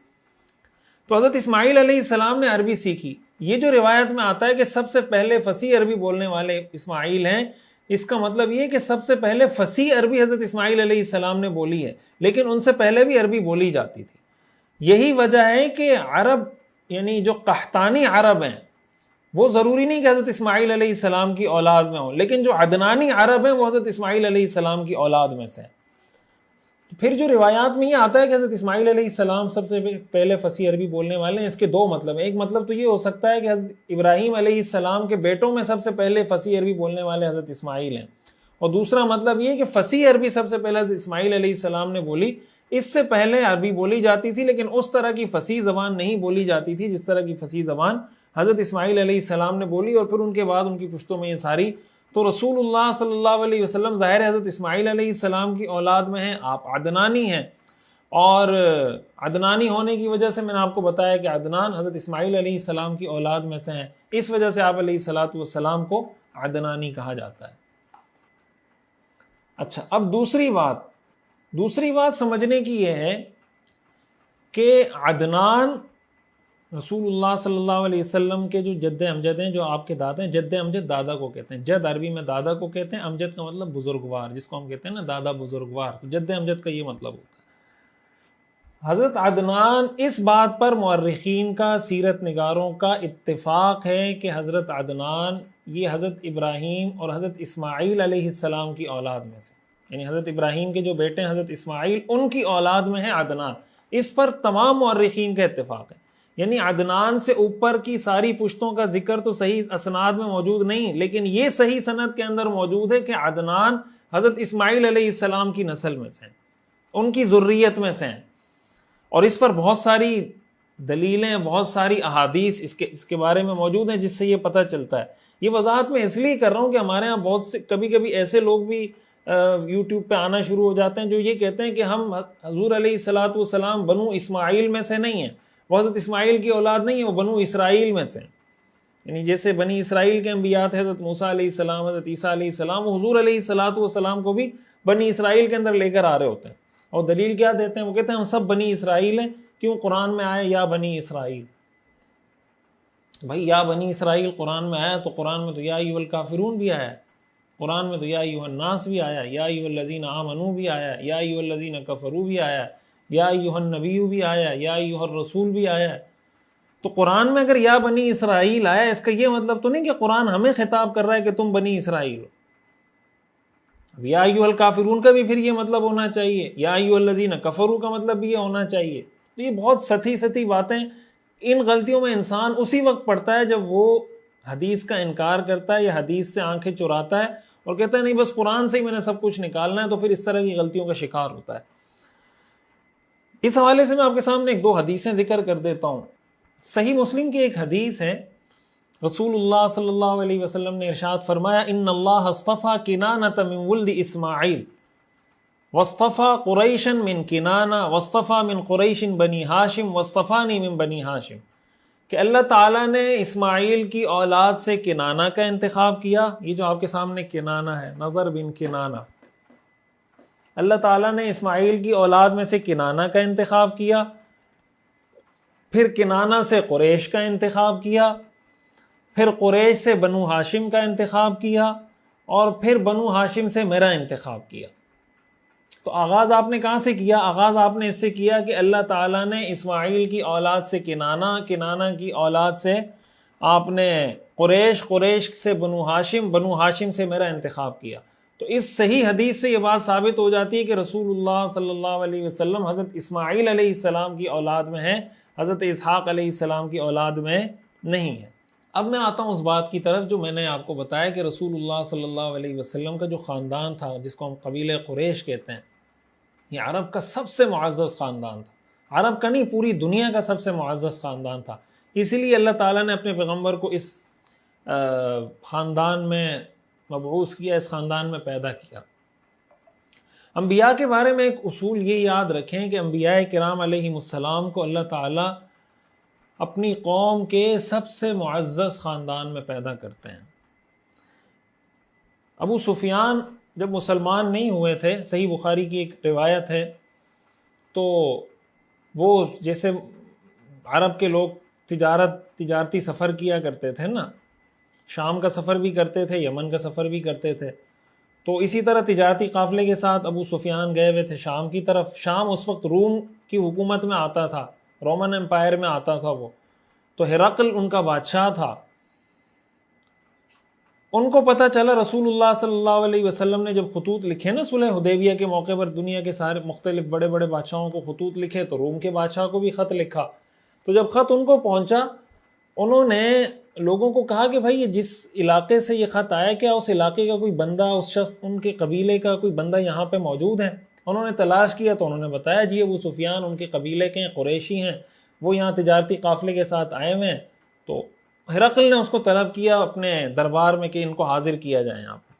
تو حضرت اسماعیل علیہ السلام نے عربی سیکھی۔ یہ جو روایت میں آتا ہے کہ سب سے پہلے فصیح عربی بولنے والے اسماعیل ہیں، اس کا مطلب یہ کہ سب سے پہلے فصیح عربی حضرت اسماعیل علیہ السلام نے بولی ہے، لیکن ان سے پہلے بھی عربی بولی جاتی تھی۔ یہی وجہ ہے کہ عرب یعنی جو قحطانی عرب ہیں وہ ضروری نہیں کہ حضرت اسماعیل علیہ السلام کی اولاد میں ہوں، لیکن جو عدنانی عرب ہیں وہ حضرت اسماعیل علیہ السلام کی اولاد میں سے ہیں۔ پھر جو روایات میں یہ آتا ہے کہ حضرت اسماعیل علیہ السلام سب سے پہلے فصیح عربی بولنے والے ہیں، اس کے دو مطلب ہیں۔ ایک مطلب تو یہ ہو سکتا ہے کہ حضرت ابراہیم علیہ السلام کے بیٹوں میں سب سے پہلے فصیح عربی بولنے والے حضرت اسماعیل ہیں، اور دوسرا مطلب یہ کہ فصیح عربی سب سے پہلے حضرت اسماعیل علیہ السلام نے بولی۔ اس سے پہلے عربی بولی جاتی تھی، لیکن اس طرح کی فصیح زبان نہیں بولی جاتی تھی جس طرح کی فصیح زبان حضرت اسماعیل علیہ السلام نے بولی، اور پھر ان کے بعد ان کی پشتوں میں یہ ساری۔ تو رسول اللہ صلی اللہ علیہ وسلم ظاہر حضرت اسماعیل علیہ السلام کی اولاد میں ہیں، آپ عدنانی ہیں، اور عدنانی ہونے کی وجہ سے میں نے آپ کو بتایا کہ عدنان حضرت اسماعیل علیہ السلام کی اولاد میں سے ہیں، اس وجہ سے آپ علیہ الصلاۃ والسلام کو عدنانی کہا جاتا ہے۔ اچھا، اب دوسری بات سمجھنے کی یہ ہے کہ عدنان رسول اللہ صلی اللہ علیہ وسلم کے جو جد امجد ہیں، جو آپ کے دادا ہیں، جد امجد دادا کو کہتے ہیں، جد عربی میں دادا کو کہتے ہیں، امجد کا مطلب بزرگوار، جس کو ہم کہتے ہیں نا دادا بزرگوار، تو جد امجد کا یہ مطلب ہوتا ہے۔ حضرت عدنان، اس بات پر مورخین کا، سیرت نگاروں کا اتفاق ہے کہ حضرت عدنان یہ حضرت ابراہیم اور حضرت اسماعیل علیہ السلام کی اولاد میں سے، یعنی حضرت ابراہیم کے جو بیٹے ہیں حضرت اسماعیل، ان کی اولاد میں ہے عدنان۔ اس پر تمام مورخین کا اتفاق ہے، یعنی عدنان سے اوپر کی ساری پشتوں کا ذکر تو صحیح اسناد میں موجود نہیں، لیکن یہ صحیح سند کے اندر موجود ہے کہ عدنان حضرت اسماعیل علیہ السلام کی نسل میں سے ہیں، ان کی ذریت میں سے ہیں۔ اور اس پر بہت ساری دلیلیں، بہت ساری احادیث اس کے بارے میں موجود ہیں جس سے یہ پتہ چلتا ہے۔ یہ وضاحت میں اس لیے کر رہا ہوں کہ ہمارے ہاں بہت سے کبھی ایسے لوگ بھی یوٹیوب پہ آنا شروع ہو جاتے ہیں جو یہ کہتے ہیں کہ ہم حضور علیہ الصلاۃ والسلام بنو اسماعیل میں سے نہیں ہیں، وہ حضرت اسماعیل کی اولاد نہیں ہے، وہ بنو اسرائیل میں سے ہیں۔ یعنی جیسے بنی اسرائیل کے انبیاء تھے، حضرت موسیٰ علیہ السلام، حضرت عیسیٰ علیہ السلام، وہ حضور علیہ الصلاۃ والسلام کو بھی بنی اسرائیل کے اندر لے کر آ رہے ہوتے ہیں۔ اور دلیل کیا دیتے ہیں؟ وہ کہتے ہیں ہم سب بنی اسرائیل ہیں، کیوں قرآن میں آئے یا بنی اسرائیل۔ بھائی یا بنی اسرائیل قرآن میں آیا تو قرآن میں تو یا ایھا الکافرون بھی آیا ہے، قرآن میں تو یا ایھا الناس بھی آیا، یا ایھا الذین آمنوا بھی آیا، یا ایھا الذین کفروا بھی آیا، یا ایھا النبی بھی آیا، یا ایھا الرسول بھی آیا۔ تو قرآن میں اگر یا بنی اسرائیل آیا، اس کا یہ مطلب تو نہیں کہ قرآن ہمیں خطاب کر رہا ہے کہ تم بنی اسرائیل ہو۔ اب یا ایھا الکافرون کا بھی پھر یہ مطلب ہونا چاہیے، یا ایھا الذین کفروا کا مطلب بھی یہ ہونا چاہیے۔ تو یہ بہت ستی باتیں، ان غلطیوں میں انسان اسی وقت پڑتا ہے جب وہ حدیث کا انکار کرتا ہے یا حدیث سے آنکھیں چراتا ہے اور کہتا ہے نہیں بس قرآن سے ہی میں نے سب کچھ نکالنا ہے، تو پھر اس طرح کی غلطیوں کا شکار ہوتا ہے۔ اس حوالے سے میں آپ کے سامنے ایک دو حدیثیں ذکر کر دیتا ہوں۔ صحیح مسلم کی ایک حدیث ہے، رسول اللہ صلی اللہ علیہ وسلم نے ارشاد فرمایا ان اللہ اصطفى کنانۃ من ولد اسماعیل واصطفى قریشا من کنانہ واصطفى من قریش بنی ہاشم واصطفانی من بنی ہاشم، کہ اللہ تعالیٰ نے اسماعیل کی اولاد سے کنانہ کا انتخاب کیا. یہ جو آپ کے سامنے کنانہ ہے، نظر بن کنانہ، اللہ تعالیٰ نے اسماعیل کی اولاد میں سے کنانہ کا انتخاب کیا، پھر کنانہ سے قریش کا انتخاب کیا، پھر قریش سے بنو ہاشم کا انتخاب کیا، اور پھر بنو ہاشم سے میرا انتخاب کیا. تو آغاز آپ نے کہاں سے کیا؟ آغاز آپ نے اس سے کیا کہ اللہ تعالیٰ نے اسماعیل کی اولاد سے کنانہ، کنانہ کی اولاد سے آپ نے قریش، قریش سے بنو ہاشم، بنو ہاشم سے میرا انتخاب کیا. تو اس صحیح حدیث سے یہ بات ثابت ہو جاتی ہے کہ رسول اللہ صلی اللہ علیہ وسلم حضرت اسماعیل علیہ السلام کی اولاد میں ہیں، حضرت اسحاق علیہ السلام کی اولاد میں نہیں ہے. اب میں آتا ہوں اس بات کی طرف جو میں نے آپ کو بتایا کہ رسول اللہ صلی اللہ علیہ وسلم کا جو خاندان تھا، جس کو ہم قبیلہ قریش کہتے ہیں، یہ عرب کا سب سے معزز خاندان تھا. عرب کا نہیں، پوری دنیا کا سب سے معزز خاندان تھا. اسی لیے اللہ تعالیٰ نے اپنے پیغمبر کو اس خاندان میں مبعوث کیا، اس خاندان میں پیدا کیا. انبیاء کے بارے میں ایک اصول یہ یاد رکھیں کہ انبیاء کرام علیہم السلام کو اللہ تعالیٰ اپنی قوم کے سب سے معزز خاندان میں پیدا کرتے ہیں. ابو سفیان جب مسلمان نہیں ہوئے تھے، صحیح بخاری کی ایک روایت ہے، تو وہ جیسے عرب کے لوگ تجارتی سفر کیا کرتے تھے نا، شام کا سفر بھی کرتے تھے، یمن کا سفر بھی کرتے تھے، تو اسی طرح تجارتی قافلے کے ساتھ ابو سفیان گئے ہوئے تھے شام کی طرف. شام اس وقت روم کی حکومت میں آتا تھا، رومن امپائر میں آتا تھا وہ، تو ہرقل ان کا بادشاہ تھا. ان کو پتہ چلا رسول اللہ صلی اللہ علیہ وسلم نے جب خطوط لکھے نا صلح حدیبیہ کے موقع پر، دنیا کے سارے مختلف بڑے بڑے بادشاہوں کو خطوط لکھے، تو روم کے بادشاہ کو بھی خط لکھا. تو جب خط ان کو پہنچا، انہوں نے لوگوں کو کہا کہ بھائی یہ جس علاقے سے یہ خط آیا، کیا اس علاقے کا کوئی بندہ، اس شخص، ان کے قبیلے کا کوئی بندہ یہاں پہ موجود ہے؟ انہوں نے تلاش کیا تو انہوں نے بتایا جی ابو سفیان ان کے قبیلے کے ہیں، قریشی ہیں، وہ یہاں تجارتی قافلے کے ساتھ آئے ہوئے ہیں. تو ہرقل نے اس کو طلب کیا اپنے دربار میں کہ ان کو حاضر کیا جائے یہاں پہ.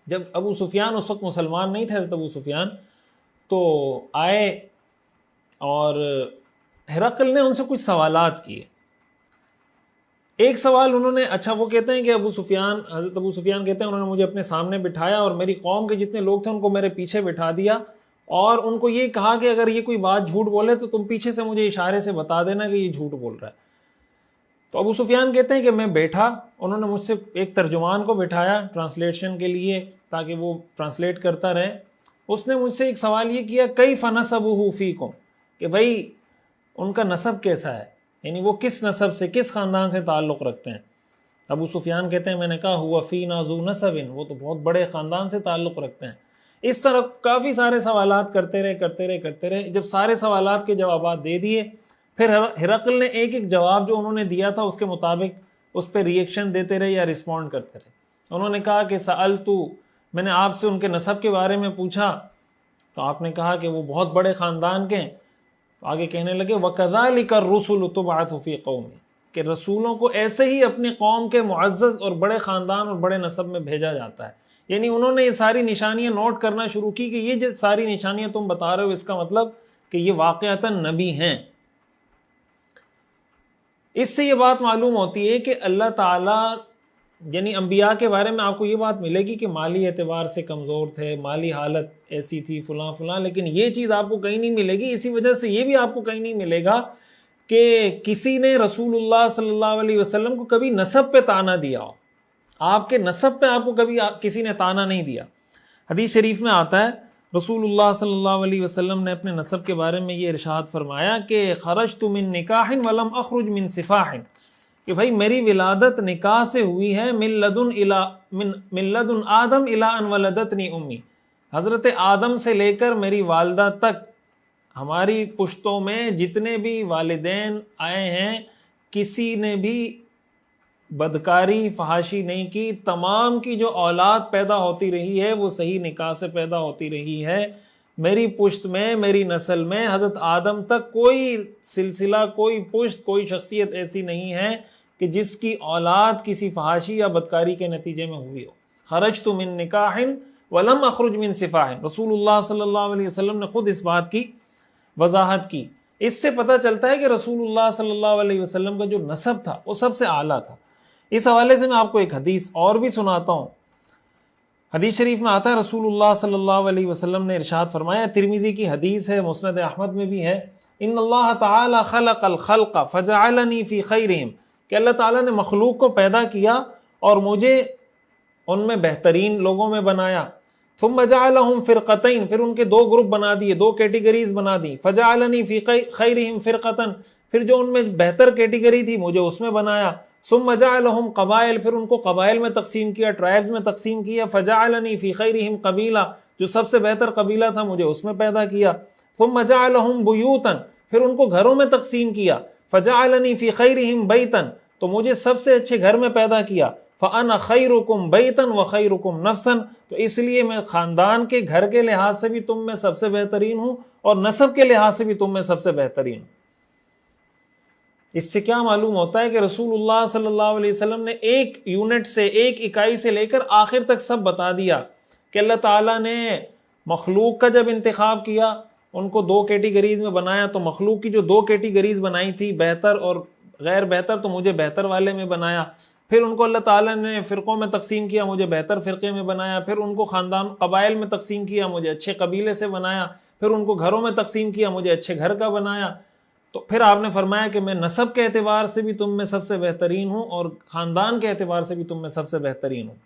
جب ابو سفیان اس وقت مسلمان نہیں تھے، حضرت ابو سفیان، تو آئے اور ہرقل نے ان سے کچھ سوالات کیے. ایک سوال انہوں نے، اچھا وہ کہتے ہیں کہ حضرت ابو سفیان کہتے ہیں انہوں نے مجھے اپنے سامنے بٹھایا اور میری قوم کے جتنے لوگ تھے ان کو میرے پیچھے بٹھا دیا، اور ان کو یہ کہا کہ اگر یہ کوئی بات جھوٹ بولے تو تم پیچھے سے مجھے اشارے سے بتا دینا کہ یہ جھوٹ بول رہا ہے. تو ابو سفیان کہتے ہیں کہ میں بیٹھا، انہوں نے مجھ سے ایک ترجمان کو بٹھایا ٹرانسلیشن کے لیے تاکہ وہ ٹرانسلیٹ کرتا رہے. اس نے مجھ سے ایک سوال یہ کیا، کیف نسبہ فیکم، کہ بھائی ان کا نسب کیسا ہے، یعنی وہ کس نسب سے، کس خاندان سے تعلق رکھتے ہیں. ابو سفیان کہتے ہیں میں نے کہا ہوا فینا ذو نسب، وہ تو بہت بڑے خاندان سے تعلق رکھتے ہیں. اس طرح کافی سارے سوالات کرتے رہے. جب سارے سوالات کے جوابات دے دیے، پھر ہرقل نے ایک ایک جواب جو انہوں نے دیا تھا اس کے مطابق اس پہ ریئیکشن دیتے رہے یا رسپونڈ کرتے رہے. انہوں نے کہا کہ سألتو، میں نے آپ سے ان کے نسب کے بارے میں پوچھا تو آپ نے کہا کہ وہ بہت بڑے خاندان کے ہیں. تو آگے کہنے لگے وَكَذَلِكَ الرُّسُلُ تُبْعَثُ فِي قَوْمٍ، کہ رسولوں کو ایسے ہی اپنے قوم کے معزز اور بڑے خاندان اور بڑے نسب میں بھیجا جاتا ہے. یعنی انہوں نے یہ ساری نشانیاں نوٹ کرنا شروع کی کہ یہ جو ساری نشانیاں تم بتا رہے ہو اس کا مطلب کہ یہ واقعتاً نبی ہیں. اس سے یہ بات معلوم ہوتی ہے کہ اللہ تعالیٰ یعنی انبیاء کے بارے میں آپ کو یہ بات ملے گی کہ مالی اعتبار سے کمزور تھے، مالی حالت ایسی تھی، فلاں فلاں، لیکن یہ چیز آپ کو کہیں نہیں ملے گی. اسی وجہ سے یہ بھی آپ کو کہیں نہیں ملے گا کہ کسی نے رسول اللہ صلی اللہ علیہ وسلم کو کبھی نسب پہ طعنہ دیا ہو. آپ کے نسب پہ آپ کو کبھی کسی نے طعنہ نہیں دیا. حدیث شریف میں آتا ہے رسول اللہ صلی اللہ علیہ وسلم نے اپنے نسب کے بارے میں یہ ارشاد فرمایا کہ خرجت من نکاح ولم اخرج من سفاح، کہ بھائی میری ولادت نکاح سے ہوئی ہے من لدن آدم الی ان ولدتنی امی، حضرت آدم سے لے کر میری والدہ تک ہماری پشتوں میں جتنے بھی والدین آئے ہیں کسی نے بھی بدکاری فحاشی نہیں کی. تمام کی جو اولاد پیدا ہوتی رہی ہے وہ صحیح نکاح سے پیدا ہوتی رہی ہے. میری پشت میں، میری نسل میں حضرت آدم تک کوئی سلسلہ، کوئی پشت، کوئی شخصیت ایسی نہیں ہے کہ جس کی اولاد کسی فحاشی یا بدکاری کے نتیجے میں ہوئی ہو. خرجت من نکاح ولم اخرج من سفاح. رسول اللہ صلی اللہ علیہ وسلم نے خود اس بات کی وضاحت کی. اس سے پتہ چلتا ہے کہ رسول اللہ صلی اللہ علیہ وسلم کا جو نسب تھا وہ سب سے اعلیٰ تھا. اس حوالے سے میں آپ کو ایک حدیث اور بھی سناتا ہوں. حدیث شریف میں آتا ہے رسول اللہ صلی اللہ علیہ وسلم نے ارشاد فرمایا, ترمذی کی حدیث ہے, مسند احمد میں بھی ہے, ان اللہ تعالی خلق الخلق فجعلنی فی خیرہم, کہ اللہ تعالیٰ نے مخلوق کو پیدا کیا اور مجھے ان میں بہترین لوگوں میں بنایا. ثم جعلہم فرقتین, پھر ان کے دو گروپ بنا دیے, دو کیٹیگریز بنا دی. فجعلنی فی خیرہم فرقتن, پھر جو ان میں بہتر کیٹیگری تھی مجھے اس میں بنایا. ثم جعلہم قبائل, پھر ان کو قبائل میں تقسیم کیا, ٹرائبز میں تقسیم کیا. فجعلنی فی خیرہم قبیلہ, جو سب سے بہتر قبیلہ تھا مجھے اس میں پیدا کیا. ثم جعلہم بیوتا, پھر ان کو گھروں میں تقسیم کیا. فجعلنی فی خیرہم بیتا, تو مجھے سب سے اچھے گھر میں پیدا کیا. فانا خیرکم بیتا وخیرکم نفسا, تو اس لیے میں خاندان کے گھر کے لحاظ سے بھی تم میں سب سے بہترین ہوں اور نسب کے لحاظ سے بھی تم میں سب سے بہترین ہوں. اس سے کیا معلوم ہوتا ہے کہ رسول اللہ صلی اللہ علیہ وسلم نے ایک یونٹ سے, ایک اکائی سے لے کر آخر تک سب بتا دیا کہ اللہ تعالیٰ نے مخلوق کا جب انتخاب کیا, ان کو دو کیٹیگریز میں بنایا, تو مخلوق کی جو دو کیٹیگریز بنائی تھی, بہتر اور غیر بہتر, تو مجھے بہتر والے میں بنایا. پھر ان کو اللہ تعالیٰ نے فرقوں میں تقسیم کیا, مجھے بہتر فرقے میں بنایا. پھر ان کو خاندان قبائل میں تقسیم کیا, مجھے اچھے قبیلے سے بنایا. پھر ان کو گھروں میں تقسیم کیا, مجھے اچھے گھر کا بنایا. تو پھر آپ نے فرمایا کہ میں نسب کے اعتبار سے بھی تم میں سب سے بہترین ہوں اور خاندان کے اعتبار سے بھی تم میں سب سے بہترین ہوں.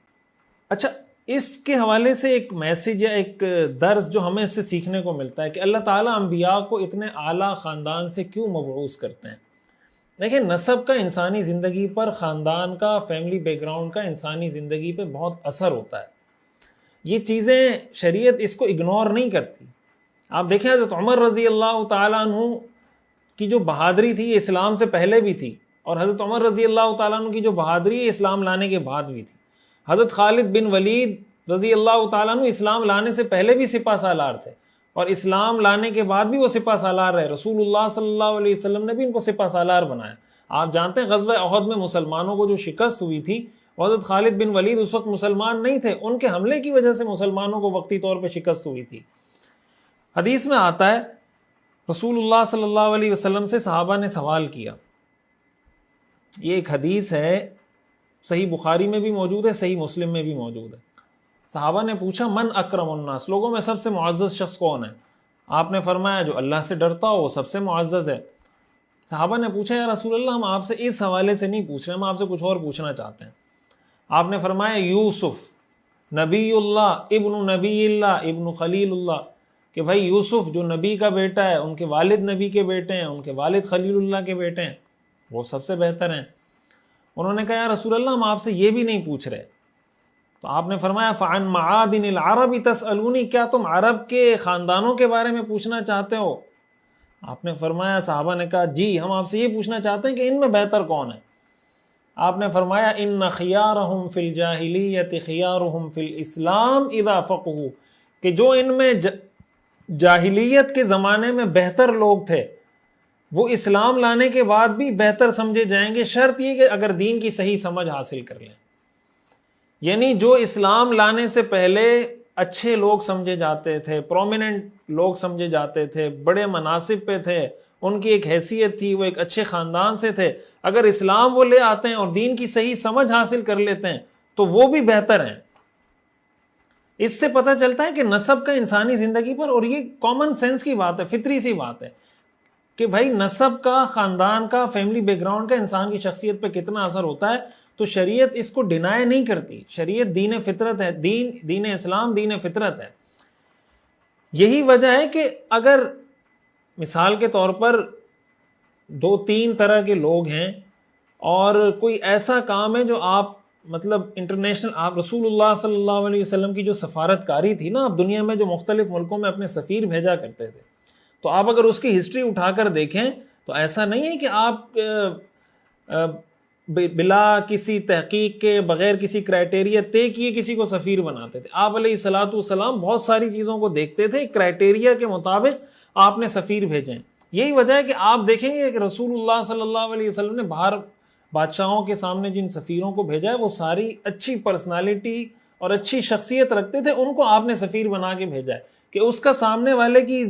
اچھا, اس کے حوالے سے ایک میسیج یا ایک درس جو ہمیں اس سے سیکھنے کو ملتا ہے کہ اللہ تعالیٰ انبیاء کو اتنے اعلیٰ خاندان سے کیوں مبعوث کرتے ہیں. دیکھیں, نسب کا انسانی زندگی پر, خاندان کا, فیملی بیک گراؤنڈ کا انسانی زندگی پہ بہت اثر ہوتا ہے. یہ چیزیں شریعت اس کو اگنور نہیں کرتی. آپ دیکھیں حضرت عمر رضی اللہ تعالیٰ عنہ کی جو بہادری تھی یہ اسلام سے پہلے بھی تھی, اور حضرت عمر رضی اللہ تعالیٰ عنہ کی جو بہادری ہے اسلام لانے کے بعد بھی تھی. حضرت خالد بن ولید رضی اللہ تعالیٰ عنہ اسلام لانے سے پہلے بھی سپہ سالار تھے, اور اسلام لانے کے بعد بھی وہ سپہ سالار رہے. رسول اللہ صلی اللہ علیہ وسلم نے بھی ان کو سپہ سالار بنایا. آپ جانتے ہیں غزوہ احد میں مسلمانوں کو جو شکست ہوئی تھی, حضرت خالد بن ولید اس وقت مسلمان نہیں تھے, ان کے حملے کی وجہ سے مسلمانوں کو وقتی طور پہ شکست ہوئی تھی. حدیث میں آتا ہے رسول اللہ صلی اللہ علیہ وسلم سے صحابہ نے سوال کیا. یہ ایک حدیث ہے, صحیح بخاری میں بھی موجود ہے, صحیح مسلم میں بھی موجود ہے. صحابہ نے پوچھا من اکرم الناس, لوگوں میں سب سے معزز شخص کون ہے؟ آپ نے فرمایا جو اللہ سے ڈرتا ہو وہ سب سے معزز ہے. صحابہ نے پوچھا یا رسول اللہ ہم آپ سے اس حوالے سے نہیں پوچھ رہے, ہم آپ سے کچھ اور پوچھنا چاہتے ہیں. آپ نے فرمایا یوسف نبی اللہ ابن نبی اللہ ابن خلیل اللہ, کہ بھائی یوسف جو نبی کا بیٹا ہے, ان کے والد نبی کے بیٹے ہیں, ان کے والد خلیل اللہ کے بیٹے ہیں, وہ سب سے بہتر ہیں. انہوں نے کہا یا رسول اللہ ہم آپ سے یہ بھی نہیں پوچھ رہے. تو آپ نے فرمایا فعن معادن العرب تسألونی, کیا تم عرب کے خاندانوں کے بارے میں پوچھنا چاہتے ہو؟ آپ نے فرمایا, صحابہ نے کہا جی ہم آپ سے یہ پوچھنا چاہتے ہیں کہ ان میں بہتر کون ہے؟ آپ نے فرمایا ان خیارہم فی الجاہلیت خیارہم فی الاسلام اذا فقہوا, کہ جو ان میں جاہلیت کے زمانے میں بہتر لوگ تھے وہ اسلام لانے کے بعد بھی بہتر سمجھے جائیں گے, شرط یہ کہ اگر دین کی صحیح سمجھ حاصل کر لیں. یعنی جو اسلام لانے سے پہلے اچھے لوگ سمجھے جاتے تھے, پرومیننٹ لوگ سمجھے جاتے تھے, بڑے مناصب پہ تھے, ان کی ایک حیثیت تھی, وہ ایک اچھے خاندان سے تھے, اگر اسلام وہ لے آتے ہیں اور دین کی صحیح سمجھ حاصل کر لیتے ہیں تو وہ بھی بہتر ہیں. اس سے پتہ چلتا ہے کہ نسب کا انسانی زندگی پر, اور یہ کامن سینس کی بات ہے, فطری سی بات ہے کہ بھائی نسب کا, خاندان کا, فیملی بیک گراؤنڈ کا انسان کی شخصیت پہ کتنا اثر ہوتا ہے. تو شریعت اس کو ڈینائی نہیں کرتی. شریعت دین فطرت ہے, دین اسلام دین فطرت ہے. یہی وجہ ہے کہ اگر مثال کے طور پر 2-3 طرح کے لوگ ہیں اور کوئی ایسا کام ہے جو آپ مطلب انٹرنیشنل, آپ رسول اللہ صلی اللہ علیہ وسلم کی جو سفارت کاری تھی نا, آپ دنیا میں جو مختلف ملکوں میں اپنے سفیر بھیجا کرتے تھے, تو آپ اگر اس کی ہسٹری اٹھا کر دیکھیں تو ایسا نہیں ہے کہ آپ بلا کسی تحقیق کے, بغیر کسی کرائٹیریا طے کیے کسی کو سفیر بناتے تھے. آپ علیہ الصلوۃ والسلام بہت ساری چیزوں کو دیکھتے تھے, کرائٹیریا کے مطابق آپ نے سفیر بھیجیں. یہی وجہ ہے کہ آپ دیکھیں گے کہ رسول اللہ صلی اللہ علیہ وسلم نے بادشاہوں کے سامنے جن سفیروں کو بھیجا ہے وہ ساری اچھی پرسنالٹی اور اچھی شخصیت رکھتے تھے، ان کو آپ نے سفیر بنا کے بھیجا ہے کہ اس کا سامنے والے کی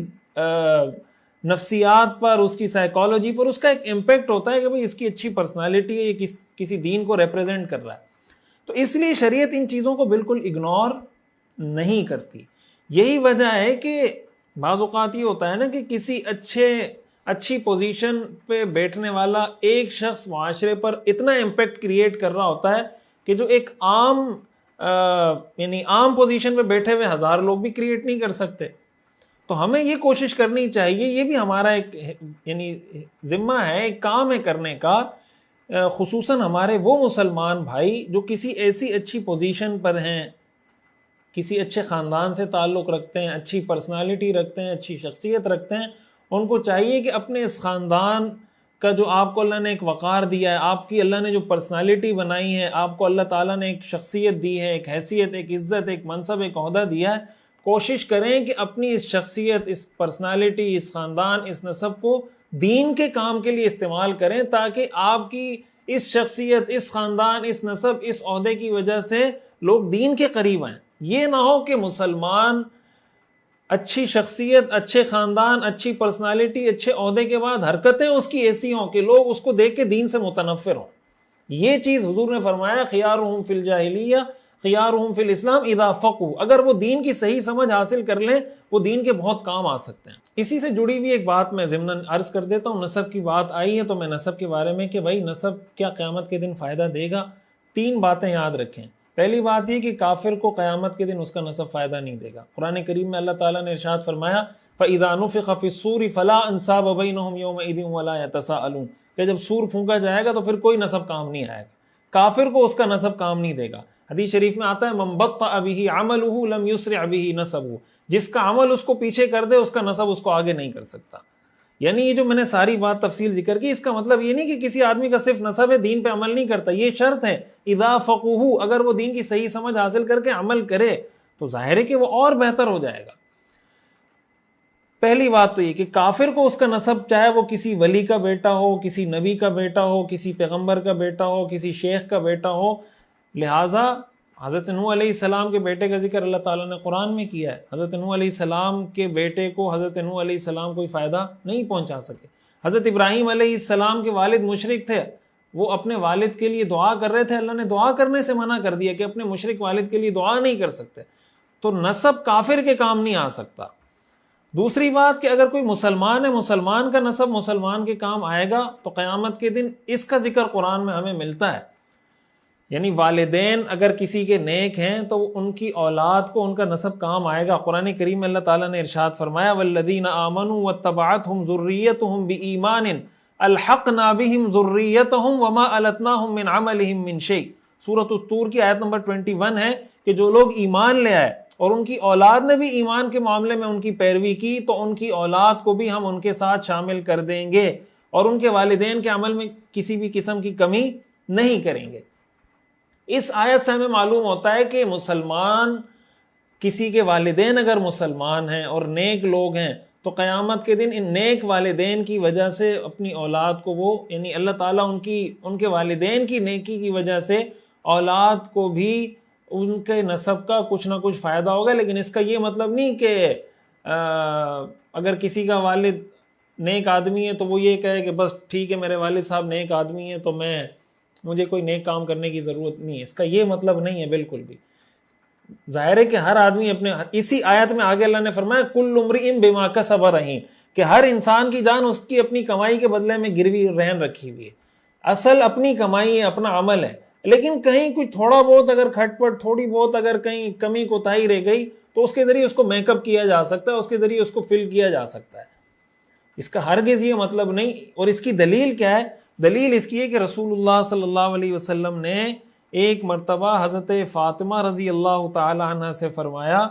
نفسیات پر، اس کی سائیکالوجی پر اس کا ایک امپیکٹ ہوتا ہے کہ بھئی اس کی اچھی پرسنالٹی ہے، یہ کسی دین کو ریپریزنٹ کر رہا ہے۔ تو اس لیے شریعت ان چیزوں کو بالکل اگنور نہیں کرتی۔ یہی وجہ ہے کہ بعض اوقات یہ ہوتا ہے نا کہ کسی اچھی پوزیشن پہ بیٹھنے والا ایک شخص معاشرے پر اتنا امپیکٹ کریٹ کر رہا ہوتا ہے کہ جو ایک عام پوزیشن پہ بیٹھے ہوئے ہزار لوگ بھی کریٹ نہیں کر سکتے۔ تو ہمیں یہ کوشش کرنی چاہیے، یہ بھی ہمارا ایک ذمہ ہے، ایک کام ہے کرنے کا، خصوصاً ہمارے وہ مسلمان بھائی جو کسی ایسی اچھی پوزیشن پر ہیں، کسی اچھے خاندان سے تعلق رکھتے ہیں، اچھی پرسنالٹی رکھتے ہیں، اچھی شخصیت رکھتے ہیں، ان کو چاہیے کہ اپنے اس خاندان کا جو آپ کو اللہ نے ایک وقار دیا ہے، آپ کی اللہ نے جو پرسنالٹی بنائی ہے، آپ کو اللہ تعالیٰ نے ایک شخصیت دی ہے، ایک حیثیت، ایک عزت، ایک منصب، ایک عہدہ دیا ہے، کوشش کریں کہ اپنی اس شخصیت، اس پرسنالٹی، اس خاندان، اس نسب کو دین کے کام کے لیے استعمال کریں، تاکہ آپ کی اس شخصیت، اس خاندان، اس نسب، اس عہدے کی وجہ سے لوگ دین کے قریب آئیں۔ یہ نہ ہو کہ مسلمان اچھی شخصیت، اچھے خاندان، اچھی پرسنالٹی، اچھے عہدے کے بعد حرکتیں اس کی ایسی ہوں کہ لوگ اس کو دیکھ کے دین سے متنفر ہوں۔ یہ چیز حضور نے فرمایا خیارہم فی الجاہلیہ خیارہم فی الاسلام اذا فقہوا، اگر وہ دین کی صحیح سمجھ حاصل کر لیں وہ دین کے بہت کام آ سکتے ہیں۔ اسی سے جڑی ہوئی ایک بات میں ضمناً عرض کر دیتا ہوں، نسب کی بات آئی ہے تو میں نسب کے بارے میں کہ بھائی نسب کیا قیامت کے دن فائدہ دے گا؟ 3 باتیں یاد رکھیں۔ پہلی بات یہ کہ کافر کو قیامت کے دن اس کا نسب فائدہ نہیں دے گا۔ قرآن کریم میں اللہ تعالیٰ نے ارشاد فرمایا فَإِذَا نُفِخَ فِي الصُّورِ فَلَا أَنْسَابَ بَيْنَهُمْ يَوْمَئِذٍ وَلَا يَتَسَاءَلُونَ، کہ جب سور پھونکا جائے گا تو پھر کوئی نسب کام نہیں آئے گا، کافر کو اس کا نسب کام نہیں دے گا۔ حدیث شریف میں آتا ہے مَن بَطَّأَ بِهِ عَمَلُهُ لَمْ يُسْرِعْ بِهِ نَسَبُهُ، جس کا عمل اس کو پیچھے کر دے اس کا نسب اس کو آگے نہیں کر سکتا۔ یعنی یہ جو میں نے ساری بات تفصیل ذکر کی، اس کا مطلب یہ نہیں کہ کسی آدمی کا صرف نسب ہے دین پہ عمل نہیں کرتا، یہ شرط ہے اذا فقہوا، اگر وہ دین کی صحیح سمجھ حاصل کر کے عمل کرے تو ظاہر ہے کہ وہ اور بہتر ہو جائے گا۔ پہلی بات تو یہ کہ کافر کو اس کا نسب چاہے وہ کسی ولی کا بیٹا ہو، کسی نبی کا بیٹا ہو، کسی پیغمبر کا بیٹا ہو، کسی شیخ کا بیٹا ہو، لہٰذا حضرت نوح علیہ السلام کے بیٹے کا ذکر اللہ تعالیٰ نے قرآن میں کیا ہے۔ حضرت نوح علیہ السلام کے بیٹے کو حضرت نوح علیہ السلام کوئی فائدہ نہیں پہنچا سکے۔ حضرت ابراہیم علیہ السلام کے والد مشرک تھے، وہ اپنے والد کے لیے دعا کر رہے تھے، اللہ نے دعا کرنے سے منع کر دیا کہ اپنے مشرک والد کے لیے دعا نہیں کر سکتے۔ تو نسب کافر کے کام نہیں آ سکتا۔ دوسری بات کہ اگر کوئی مسلمان ہے، مسلمان کا نسب مسلمان کے کام آئے گا تو قیامت کے دن اس کا ذکر قرآن میں ہمیں ملتا ہے، یعنی والدین اگر کسی کے نیک ہیں تو ان کی اولاد کو ان کا نسب کام آئے گا۔ قرآن کریم میں اللہ تعالیٰ نے ارشاد فرمایا والذین آمنوا واتبعتهم ذریتهم بایمان الحقنا بهم ذریتهم وما التناهم من عملهم من شیء، سورۃ الطور کی آیت نمبر 21 ہے کہ جو لوگ ایمان لے آئے اور ان کی اولاد نے بھی ایمان کے معاملے میں ان کی پیروی کی تو ان کی اولاد کو بھی ہم ان کے ساتھ شامل کر دیں گے اور ان کے والدین کے عمل میں کسی بھی قسم کی کمی نہیں کریں گے۔ اس آیت سے ہمیں معلوم ہوتا ہے کہ مسلمان، کسی کے والدین اگر مسلمان ہیں اور نیک لوگ ہیں تو قیامت کے دن ان نیک والدین کی وجہ سے اپنی اولاد کو وہ، یعنی اللہ تعالیٰ ان کے والدین کی نیکی کی وجہ سے اولاد کو بھی ان کے نسب کا کچھ نہ کچھ فائدہ ہوگا۔ لیکن اس کا یہ مطلب نہیں کہ اگر کسی کا والد نیک آدمی ہے تو وہ یہ کہے کہ بس ٹھیک ہے میرے والد صاحب نیک آدمی ہیں تو مجھے کوئی نیک کام کرنے کی ضرورت نہیں ہے، اس کا یہ مطلب نہیں ہے بالکل بھی۔ ظاہر ہے کہ ہر آدمی اپنے، اسی آیت میں آگے اللہ نے فرمایا کل امرئ بما کسب رہین، کہ ہر انسان کی جان اس کی اپنی کمائی کے بدلے میں گروی رہن رکھی ہوئی ہے۔ اصل اپنی کمائی ہے، اپنا عمل ہے، لیکن کہیں کوئی تھوڑا بہت اگر کھٹ پٹ، تھوڑی بہت اگر کہیں کمی کوتاہی رہ گئی تو اس کے ذریعے اس کو میک اپ کیا جا سکتا ہے، اس کے ذریعے اس کو فل کیا جا سکتا ہے۔ اس کا ہرگز یہ مطلب نہیں۔ اور اس کی دلیل کیا ہے؟ دلیل اس کی ہے کہ رسول اللہ صلی اللہ علیہ وسلم نے ایک مرتبہ حضرت فاطمہ رضی اللہ تعالی عنہ سے فرمایا،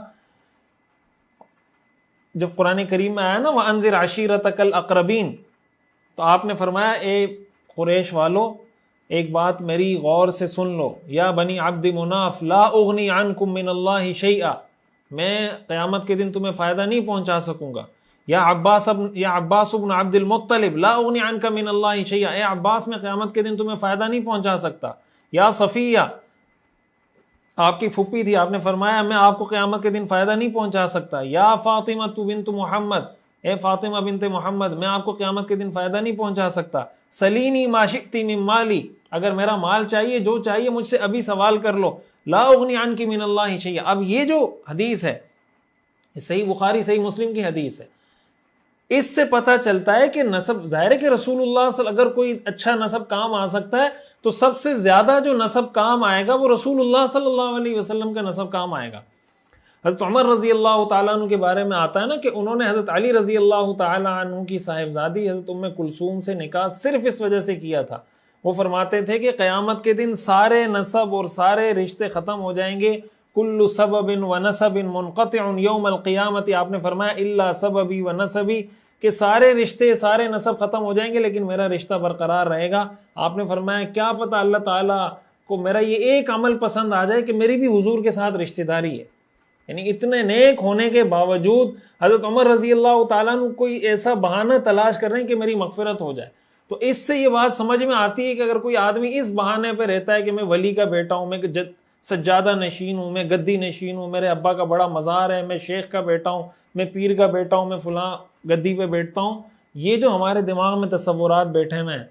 جب قرآن کریم میں آیا نا وَأَنذِرْ عَشِيرَتَكَ الْأَقْرَبِينَ، تو آپ نے فرمایا اے قریش والو ایک بات میری غور سے سن لو، یا بنی عبد مناف لا اغنی عنکم من اللہ شیئا، میں قیامت کے دن تمہیں فائدہ نہیں پہنچا سکوں گا، یا عباس ابن عبد المطلب لا اغنی عنک من اللہ شیئا، اے عباس میں قیامت کے دن تمہیں فائدہ نہیں پہنچا سکتا. یا صفیہ، آپ کی پھوپھی تھی، آپ نے فرمایا میں آپ کو قیامت کے دن فائدہ نہیں پہنچا سکتا. یا فاطمہ بنت محمد، اے فاطمہ بنت محمد میں آپ کو قیامت کے دن فائدہ نہیں پہنچا سکتا. سلینی ما شئت من مالی، اگر میرا مال چاہیے، جو چاہیے مجھ سے ابھی سوال کر لو. لا اغنی عنک من اللہ شیئا. اب یہ جو حدیث ہے، صحیح بخاری صحیح مسلم کی حدیث ہے، اس سے پتہ چلتا ہے کہ نسب، ظاہر ہے کہ رسول اللہ صلی اللہ علیہ وسلم، اگر کوئی اچھا نسب کام آ سکتا ہے تو سب سے زیادہ جو نسب کام آئے گا وہ رسول اللہ صلی اللہ علیہ وسلم کا نسب کام آئے گا. حضرت عمر رضی اللہ تعالیٰ عنہ کے بارے میں آتا ہے نا کہ انہوں نے حضرت علی رضی اللہ تعالیٰ عنہ کی صاحبزادی حضرت ام کلثوم سے نکاح صرف اس وجہ سے کیا تھا. وہ فرماتے تھے کہ قیامت کے دن سارے نسب اور سارے رشتے ختم ہو جائیں گے. کل سبب و نسب منقطع یوم القیامت، آپ نے فرمایا الا سببی و نسبی، کہ سارے رشتے سارے نسب ختم ہو جائیں گے لیکن میرا رشتہ برقرار رہے گا. آپ نے فرمایا کیا پتہ اللہ تعالیٰ کو میرا یہ ایک عمل پسند آ جائے کہ میری بھی حضور کے ساتھ رشتہ داری ہے. یعنی اتنے نیک ہونے کے باوجود حضرت عمر رضی اللہ تعالیٰ عنہ کوئی ایسا بہانہ تلاش کر رہے ہیں کہ میری مغفرت ہو جائے. تو اس سے یہ بات سمجھ میں آتی ہے کہ اگر کوئی آدمی اس بہانے پہ رہتا ہے کہ میں ولی کا بیٹا ہوں، میں سجادہ نشین ہوں، میں گدی نشین ہوں، میرے ابا کا بڑا مزار ہے، میں شیخ کا بیٹا ہوں، میں پیر کا بیٹا ہوں، میں فلاں گدی پہ بیٹھتا ہوں، یہ جو ہمارے دماغ میں تصورات بیٹھے ہوئے ہیں،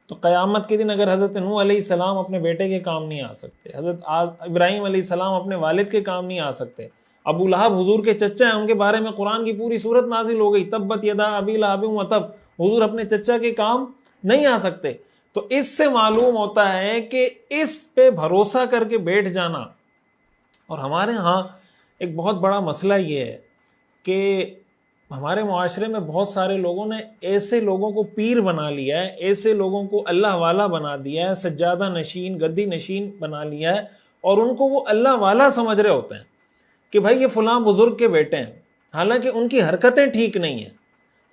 تو قیامت کے دن اگر حضرت نوح علیہ السلام اپنے بیٹے کے کام نہیں آ سکتے، حضرت ابراہیم علیہ السلام اپنے والد کے کام نہیں آ سکتے، ابو لہب حضور کے چچا ہیں، ان کے بارے میں قرآن کی پوری سورت نازل ہو گئی، تبت یدا ابی لہب وتب، حضور اپنے چچا کے کام نہیں آ سکتے. تو اس سے معلوم ہوتا ہے کہ اس پہ بھروسہ کر کے بیٹھ جانا. اور ہمارے ہاں ایک بہت بڑا مسئلہ یہ ہے کہ ہمارے معاشرے میں بہت سارے لوگوں نے ایسے لوگوں کو پیر بنا لیا ہے، ایسے لوگوں کو اللہ والا بنا دیا ہے، سجادہ نشین گدی نشین بنا لیا ہے، اور ان کو وہ اللہ والا سمجھ رہے ہوتے ہیں کہ بھائی یہ فلاں بزرگ کے بیٹے ہیں، حالانکہ ان کی حرکتیں ٹھیک نہیں ہیں.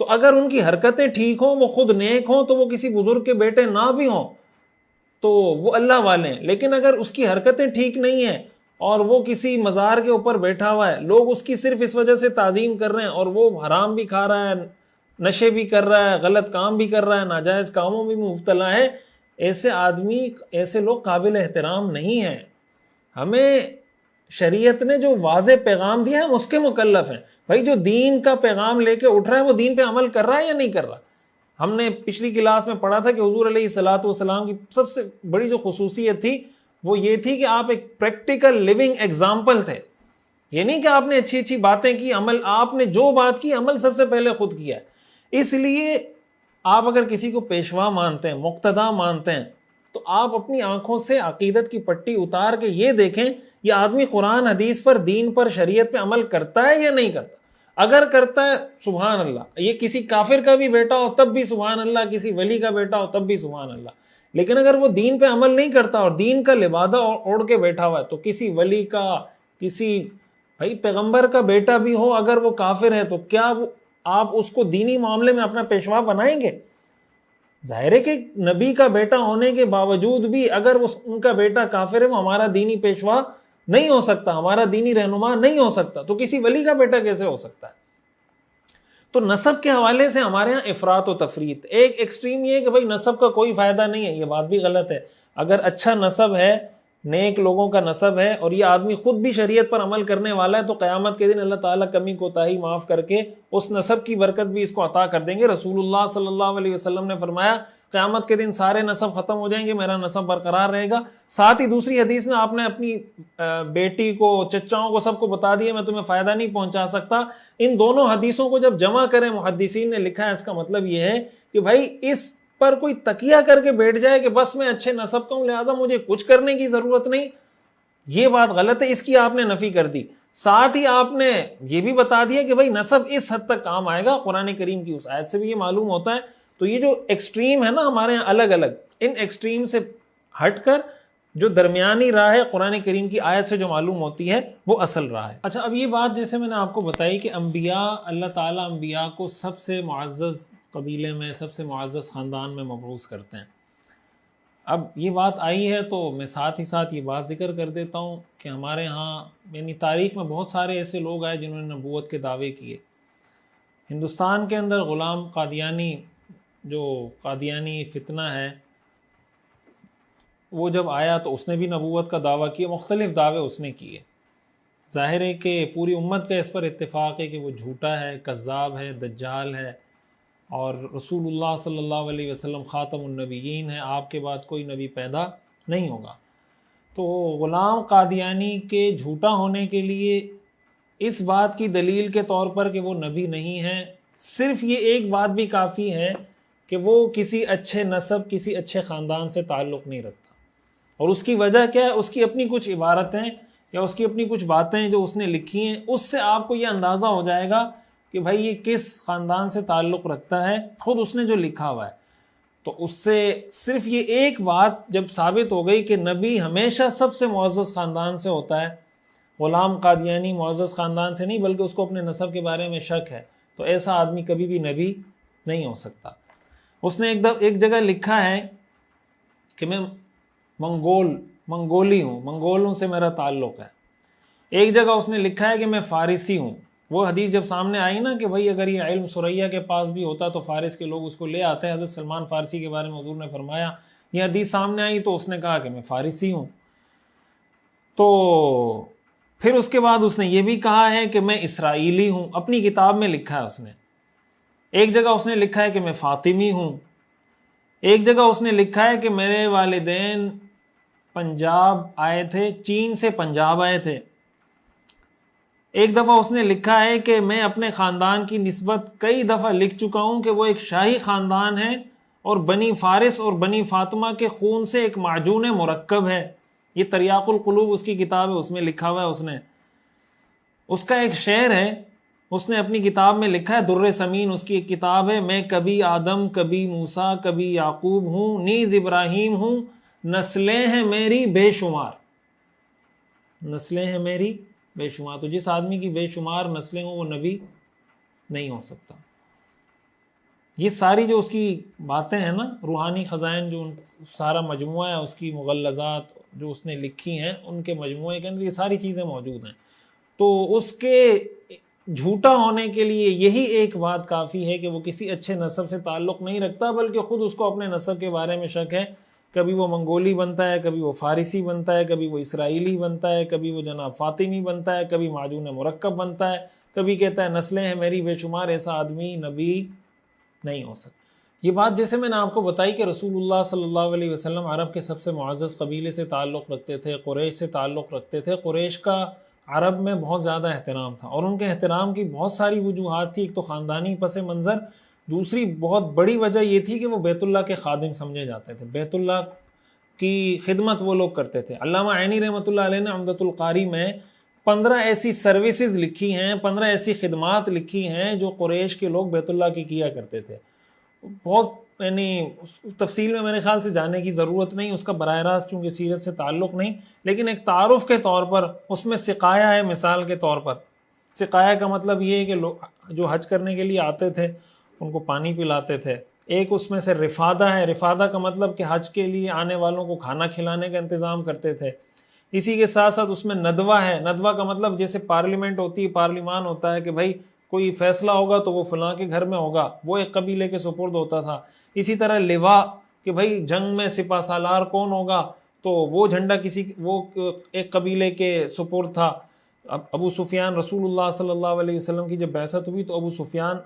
تو اگر ان کی حرکتیں ٹھیک ہوں، وہ خود نیک ہوں، تو وہ کسی بزرگ کے بیٹے نہ بھی ہوں تو وہ اللہ والے ہیں. لیکن اگر اس کی حرکتیں ٹھیک نہیں ہیں اور وہ کسی مزار کے اوپر بیٹھا ہوا ہے، لوگ اس کی صرف اس وجہ سے تعظیم کر رہے ہیں، اور وہ حرام بھی کھا رہا ہے، نشے بھی کر رہا ہے، غلط کام بھی کر رہا ہے، ناجائز کاموں میں بھی مبتلا ہے، ایسے آدمی، ایسے لوگ قابل احترام نہیں ہیں. ہمیں شریعت نے جو واضح پیغام دیا ہے ہم اس کے مکلف ہیں. بھائی جو دین کا پیغام لے کے اٹھ رہا ہے وہ دین پہ عمل کر رہا ہے یا نہیں کر رہا؟ ہم نے پچھلی کلاس میں پڑھا تھا کہ حضور علیہ الصلاۃ والسلام کی سب سے بڑی جو خصوصیت تھی وہ یہ تھی کہ آپ ایک پریکٹیکل لیونگ ایگزامپل تھے. یہ نہیں کہ آپ نے اچھی اچھی باتیں کی، عمل آپ نے جو بات کی عمل سب سے پہلے خود کیا ہے. اس لیے آپ اگر کسی کو پیشوا مانتے ہیں، مقتدا مانتے ہیں، تو آپ اپنی آنکھوں سے عقیدت کی پٹی اتار کے یہ دیکھیں یہ آدمی قرآن حدیث پر، دین پر، شریعت پہ عمل کرتا ہے یا نہیں کرتا. اگر کرتا ہے سبحان اللہ، یہ کسی کافر کا بھی بیٹا ہو تب بھی سبحان اللہ، کسی ولی کا بیٹا ہو تب بھی سبحان اللہ. لیکن اگر وہ دین پہ عمل نہیں کرتا اور دین کا لبادہ اوڑھ کے بیٹھا ہوا ہے، تو کسی ولی کا، کسی بھائی پیغمبر کا بیٹا بھی ہو، اگر وہ کافر ہے تو کیا وہ آپ اس کو دینی معاملے میں اپنا پیشوا بنائیں گے؟ ظاہر ہے کہ نبی کا بیٹا ہونے کے باوجود بھی اگر ان کا بیٹا کافر ہے، وہ ہمارا دینی پیشوا نہیں ہو سکتا، ہمارا دینی رہنما نہیں ہو سکتا، تو کسی ولی کا بیٹا کیسے ہو سکتا ہے؟ تو نسب کے حوالے سے ہمارے ہاں افراط و تفریط. ایک ایکسٹریم یہ ہے کہ بھائی نسب کا کوئی فائدہ نہیں ہے، یہ بات بھی غلط ہے. اگر اچھا نسب ہے، نیک لوگوں کا نسب ہے، اور یہ آدمی خود بھی شریعت پر عمل کرنے والا ہے، تو قیامت کے دن اللہ تعالیٰ کمی کوتاہی معاف کر کے اس نسب کی برکت بھی اس کو عطا کر دیں گے. رسول اللہ صلی اللہ علیہ وسلم نے فرمایا قیامت کے دن سارے نسب ختم ہو جائیں گے، میرا نسب برقرار رہے گا. ساتھ ہی دوسری حدیث میں آپ نے اپنی بیٹی کو، چچاؤں کو، سب کو بتا دیا میں تمہیں فائدہ نہیں پہنچا سکتا. ان دونوں حدیثوں کو جب جمع کریں، محدثین نے لکھا ہے اس کا مطلب یہ ہے کہ بھائی اس پر کوئی تکیہ کر کے بیٹھ جائے کہ بس میں اچھے نسب کا ہوں لہٰذا مجھے کچھ کرنے کی ضرورت نہیں، یہ بات غلط ہے، اس کی آپ نے نفی کر دی. ساتھ ہی آپ نے یہ بھی بتا دیا کہ بھائی نسب اس حد تک کام آئے گا. قرآن کریم کی اس آیت سے بھی یہ معلوم ہوتا ہے. تو یہ جو ایکسٹریم ہے نا ہمارے یہاں الگ الگ، ان ایکسٹریم سے ہٹ کر جو درمیانی راہ ہے قرآن کریم کی آیت سے جو معلوم ہوتی ہے وہ اصل راہ ہے. اچھا، اب یہ بات جیسے میں نے آپ کو بتائی کہ انبیاء، اللہ تعالیٰ انبیاء کو سب سے معزز قبیلے میں، سب سے معزز خاندان میں مبعوث کرتے ہیں. اب یہ بات آئی ہے تو میں ساتھ ہی ساتھ یہ بات ذکر کر دیتا ہوں کہ ہمارے ہاں یعنی تاریخ میں بہت سارے ایسے لوگ آئے جنہوں نے نبوت کے دعوے کیے. ہندوستان کے اندر غلام قادیانی، جو قادیانی فتنہ ہے، وہ جب آیا تو اس نے بھی نبوت کا دعویٰ کیا، مختلف دعوے اس نے کیے. ظاہر ہے کہ پوری امت کا اس پر اتفاق ہے کہ وہ جھوٹا ہے، کذاب ہے، دجال ہے، اور رسول اللہ صلی اللہ علیہ وسلم خاتم النبیین ہے، آپ کے بعد کوئی نبی پیدا نہیں ہوگا. تو غلام قادیانی کے جھوٹا ہونے کے لیے اس بات کی دلیل کے طور پر کہ وہ نبی نہیں ہے، صرف یہ ایک بات بھی کافی ہے کہ وہ کسی اچھے نسب، کسی اچھے خاندان سے تعلق نہیں رکھتا. اور اس کی وجہ کیا ہے؟ اس کی اپنی کچھ عبارتیں یا اس کی اپنی کچھ باتیں جو اس نے لکھی ہیں، اس سے آپ کو یہ اندازہ ہو جائے گا کہ بھائی یہ کس خاندان سے تعلق رکھتا ہے، خود اس نے جو لکھا ہوا ہے. تو اس سے صرف یہ ایک بات جب ثابت ہو گئی کہ نبی ہمیشہ سب سے معزز خاندان سے ہوتا ہے، غلام قادیانی معزز خاندان سے نہیں بلکہ اس کو اپنے نسب کے بارے میں شک ہے، تو ایسا آدمی کبھی بھی نبی نہیں ہو سکتا. اس نے ایک جگہ لکھا ہے کہ میں منگولی ہوں، منگولوں سے میرا تعلق ہے. ایک جگہ اس نے لکھا ہے کہ میں فارسی ہوں. وہ حدیث جب سامنے آئی نا کہ بھائی اگر یہ علم ثریا کے پاس بھی ہوتا تو فارس کے لوگ اس کو لے آتے، حضرت سلمان فارسی کے بارے میں حضور نے فرمایا، یہ حدیث سامنے آئی تو اس نے کہا کہ میں فارسی ہوں. تو پھر اس کے بعد اس نے یہ بھی کہا ہے کہ میں اسرائیلی ہوں، اپنی کتاب میں لکھا ہے اس نے. ایک جگہ اس نے لکھا ہے کہ میں فاطمی ہوں. ایک جگہ اس نے لکھا ہے کہ میرے والدین پنجاب آئے تھے، چین سے پنجاب آئے تھے. ایک دفعہ اس نے لکھا ہے کہ میں اپنے خاندان کی نسبت کئی دفعہ لکھ چکا ہوں کہ وہ ایک شاہی خاندان ہے اور بنی فارس اور بنی فاطمہ کے خون سے ایک معجون مرکب ہے. یہ تریاق القلوب اس کی کتاب ہے، اس میں لکھا ہوا ہے. اس نے اس کا ایک شعر ہے، اس نے اپنی کتاب میں لکھا ہے، در سمین اس کی ایک کتاب ہے، میں کبھی آدم کبھی موسیٰ کبھی یعقوب ہوں، نیز ابراہیم ہوں، نسلیں ہیں میری بے شمار. نسلیں ہیں میری بے شمار. تو جس آدمی کی بے شمار نسلیں ہوں وہ نبی نہیں ہو سکتا. یہ ساری جو اس کی باتیں ہیں نا، روحانی خزائن جو سارا مجموعہ ہے، اس کی مغلظات جو اس نے لکھی ہیں، ان کے مجموعے کے اندر یہ ساری چیزیں موجود ہیں. تو اس کے جھوٹا ہونے کے لیے یہی ایک بات کافی ہے کہ وہ کسی اچھے نسب سے تعلق نہیں رکھتا، بلکہ خود اس کو اپنے نسب کے بارے میں شک ہے. کبھی وہ منگولی بنتا ہے، کبھی وہ فارسی بنتا ہے، کبھی وہ اسرائیلی بنتا ہے، کبھی وہ جناب فاطمی بنتا ہے، کبھی معجون مرکب بنتا ہے، کبھی کہتا ہے نسلیں ہیں میری بے شمار. ایسا آدمی نبی نہیں ہو سکتا. یہ بات جیسے میں نے آپ کو بتائی کہ رسول اللہ صلی اللہ علیہ وسلم عرب کے سب سے معزز قبیلے سے تعلق رکھتے تھے، قریش سے تعلق رکھتے تھے. قریش کا عرب میں بہت زیادہ احترام تھا، اور ان کے احترام کی بہت ساری وجوہات تھی. ایک تو خاندانی پس منظر، دوسری بہت بڑی وجہ یہ تھی کہ وہ بیت اللہ کے خادم سمجھے جاتے تھے. بیت اللہ کی خدمت وہ لوگ کرتے تھے. علامہ عینی رحمۃ اللہ علیہ نے عمدۃ القاری میں 15 ایسی سروسز لکھی ہیں، 15 ایسی خدمات لکھی ہیں جو قریش کے لوگ بیت اللہ کی کیا کرتے تھے. بہت یعنی تفصیل میں میرے خیال سے جانے کی ضرورت نہیں، اس کا براہ راست چونکہ سیرت سے تعلق نہیں، لیکن ایک تعارف کے طور پر اس میں سقایا ہے. مثال کے طور پر سقایا کا مطلب یہ ہے کہ لوگ جو حج کرنے کے لیے آتے تھے ان کو پانی پلاتے تھے. ایک اس میں سے رفادہ ہے، رفادہ کا مطلب کہ حج کے لیے آنے والوں کو کھانا کھلانے کا انتظام کرتے تھے. اسی کے ساتھ ساتھ اس میں ندوہ ہے. ندوہ کا مطلب جیسے پارلیمنٹ ہوتی ہے، پارلیمان ہوتا ہے کہ بھائی کوئی فیصلہ ہوگا تو وہ فلاں کے گھر میں ہوگا، وہ ایک قبیلے کے سپرد ہوتا تھا. اسی طرح لواء کہ بھائی جنگ میں سپہ سالار کون ہوگا تو وہ جھنڈا وہ ایک قبیلے کے سپرد تھا. ابو سفیان، رسول اللہ صلی اللہ علیہ وسلم کی جب بعثت ہوئی تو ابو سفیان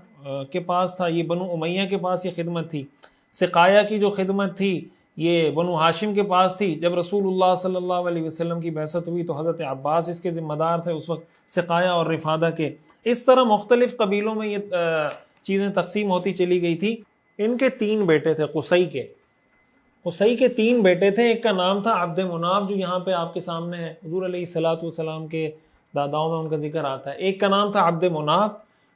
کے پاس تھا، یہ بنو امیہ کے پاس یہ خدمت تھی. سقایا کی جو خدمت تھی یہ بنو ہاشم کے پاس تھی. جب رسول اللہ صلی اللہ علیہ وسلم کی بعثت ہوئی تو حضرت عباس اس کے ذمہ دار تھے اس وقت سقایا اور رفادہ کے. اس طرح مختلف قبیلوں میں یہ چیزیں تقسیم ہوتی چلی گئی تھی. ان کے 3 بیٹے تھے، قصی کے 3 بیٹے تھے. ایک کا نام تھا عبد مناف جو یہاں پہ آپ کے سامنے ہے، حضور علیہ الصلوۃ والسلام کے داداؤں میں ان کا ذکر آتا ہے. ایک کا نام تھا عبد مناف،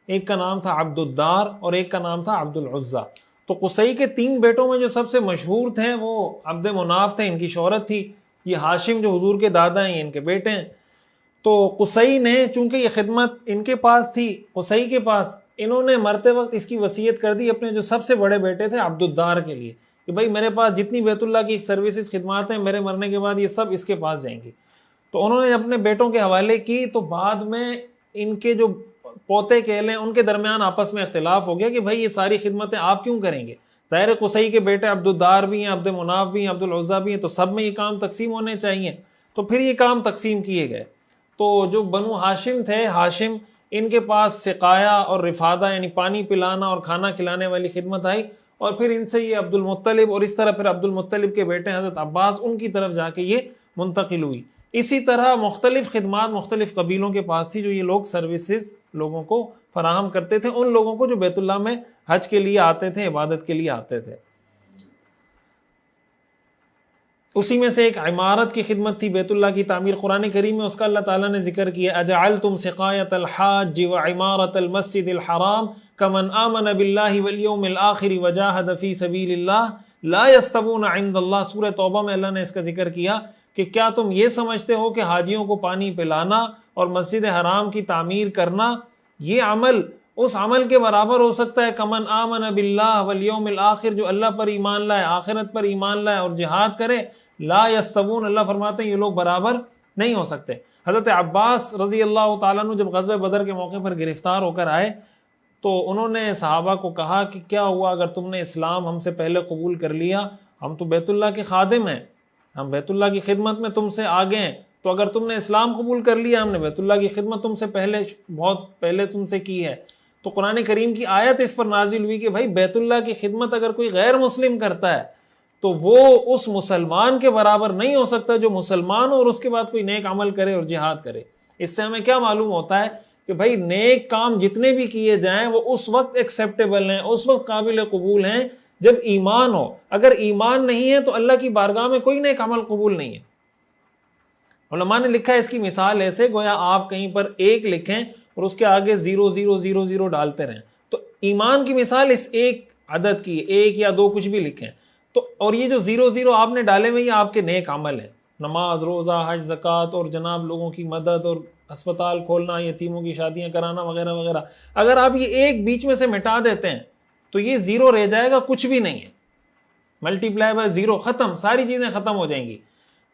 ایک کا نام تھا عبد الدار اور ایک کا نام تھا عبد العزیٰ. تو قصی کے 3 بیٹوں میں جو سب سے مشہور تھے وہ عبد مناف تھے، ان کی شہرت تھی. یہ ہاشم جو حضور کے دادا ہیں ان کے بیٹے ہیں. تو قصی نے چونکہ یہ خدمت ان کے پاس تھی، قصی کے پاس، انہوں نے مرتے وقت اس کی وصیت کر دی اپنے جو سب سے بڑے بیٹے تھے عبد الدار کے لیے کہ بھائی میرے پاس جتنی بیت اللہ کی سروسز خدمات ہیں میرے مرنے کے بعد یہ سب اس کے پاس جائیں گی. تو انہوں نے اپنے بیٹوں کے حوالے کی. تو بعد میں ان کے جو پوتے کہلیں، ان کے درمیان آپس میں اختلاف ہو گیا کہ بھائی یہ ساری خدمتیں آپ کیوں کریں گے؟ ظاہر قصی کے بیٹے عبد الدار بھی ہیں، عبد مناف بھی ہیں، عبد العزیٰ بھی ہیں، تو سب میں یہ کام تقسیم ہونے چاہیے. تو پھر یہ کام تقسیم کیے گئے. تو جو بنو ہاشم تھے، ہاشم، ان کے پاس سقایا اور رفادہ یعنی پانی پلانا اور کھانا کھلانے والی خدمت آئی، اور پھر ان سے یہ عبد المطلب، اور اس طرح پھر عبد المطلب کے بیٹے حضرت عباس، ان کی طرف جا کے یہ منتقل ہوئی. اسی طرح مختلف خدمات مختلف قبیلوں کے پاس تھی جو یہ لوگ سروسز لوگوں کو فراہم کرتے تھے، ان لوگوں کو جو بیت اللہ میں حج کے لیے آتے تھے، عبادت کے لیے آتے تھے. اسی میں سے ایک عمارت کی خدمت تھی، بیت اللہ کی تعمیر. قرآن کریم میں اس کا اللہ تعالیٰ نے ذکر کیا، اجعلتم سقایۃ الحاج وعمارۃ المسجد الحرام کمن آمن باللہ والیوم الآخر وجاہد فی سبیل اللہ لا یستوون عند اللہ. سورہ توبہ میں اللہ نے اس کا ذکر کیا کہ کیا تم یہ سمجھتے ہو کہ حاجیوں کو پانی پلانا اور مسجد حرام کی تعمیر کرنا، یہ عمل اس عمل کے برابر ہو سکتا ہے کمن آمن باللہ والیوم الآخر، جو اللہ پر ایمان لائے، آخرت پر ایمان لائے اور جہاد کرے؟ لا یستوون، اللہ فرماتے ہیں یہ لوگ برابر نہیں ہو سکتے. حضرت عباس رضی اللہ تعالیٰ عنہ جب غزوہ بدر کے موقع پر گرفتار ہو کر آئے تو انہوں نے صحابہ کو کہا کہ کیا ہوا اگر تم نے اسلام ہم سے پہلے قبول کر لیا؟ ہم تو بیت اللہ کے خادم ہیں، ہم بیت اللہ کی خدمت میں تم سے آگے ہیں، تو اگر تم نے اسلام قبول کر لیا، ہم نے بیت اللہ کی خدمت تم سے پہلے، بہت پہلے تم سے کی ہے. تو قرآن کریم کی آیت اس پر نازل ہوئی کہ بھائی بیت اللہ کی خدمت اگر کوئی غیر مسلم کرتا ہے تو وہ اس مسلمان کے برابر نہیں ہو سکتا جو مسلمان ہو اور اس کے بعد کوئی نیک عمل کرے اور جہاد کرے. اس سے ہمیں کیا معلوم ہوتا ہے کہ بھائی نیک کام جتنے بھی کیے جائیں وہ اس وقت ایکسیپٹیبل ہیں، اس وقت قابل قبول ہیں جب ایمان ہو. اگر ایمان نہیں ہے تو اللہ کی بارگاہ میں کوئی نیک عمل قبول نہیں ہے. علماء نے لکھا ہے اس کی مثال ایسے، گویا آپ کہیں پر ایک لکھیں اور اس کے آگے 0,0,0,0 ڈالتے رہیں، تو ایمان کی مثال اس ایک عدد کی، ایک یا دو کچھ بھی لکھیں تو، اور یہ جو 0,0 آپ نے ڈالے ہوئے یہ آپ کے نیک عمل ہیں، نماز، روزہ، حج، زکوٰۃ اور جناب لوگوں کی مدد اور اسپتال کھولنا، یتیموں کی شادیاں کرانا وغیرہ وغیرہ. اگر آپ یہ ایک بیچ میں سے مٹا دیتے ہیں تو یہ 0 رہ جائے گا، کچھ بھی نہیں ہے. ملٹی پلائی بائی 0، ختم، ساری چیزیں ختم ہو جائیں گی.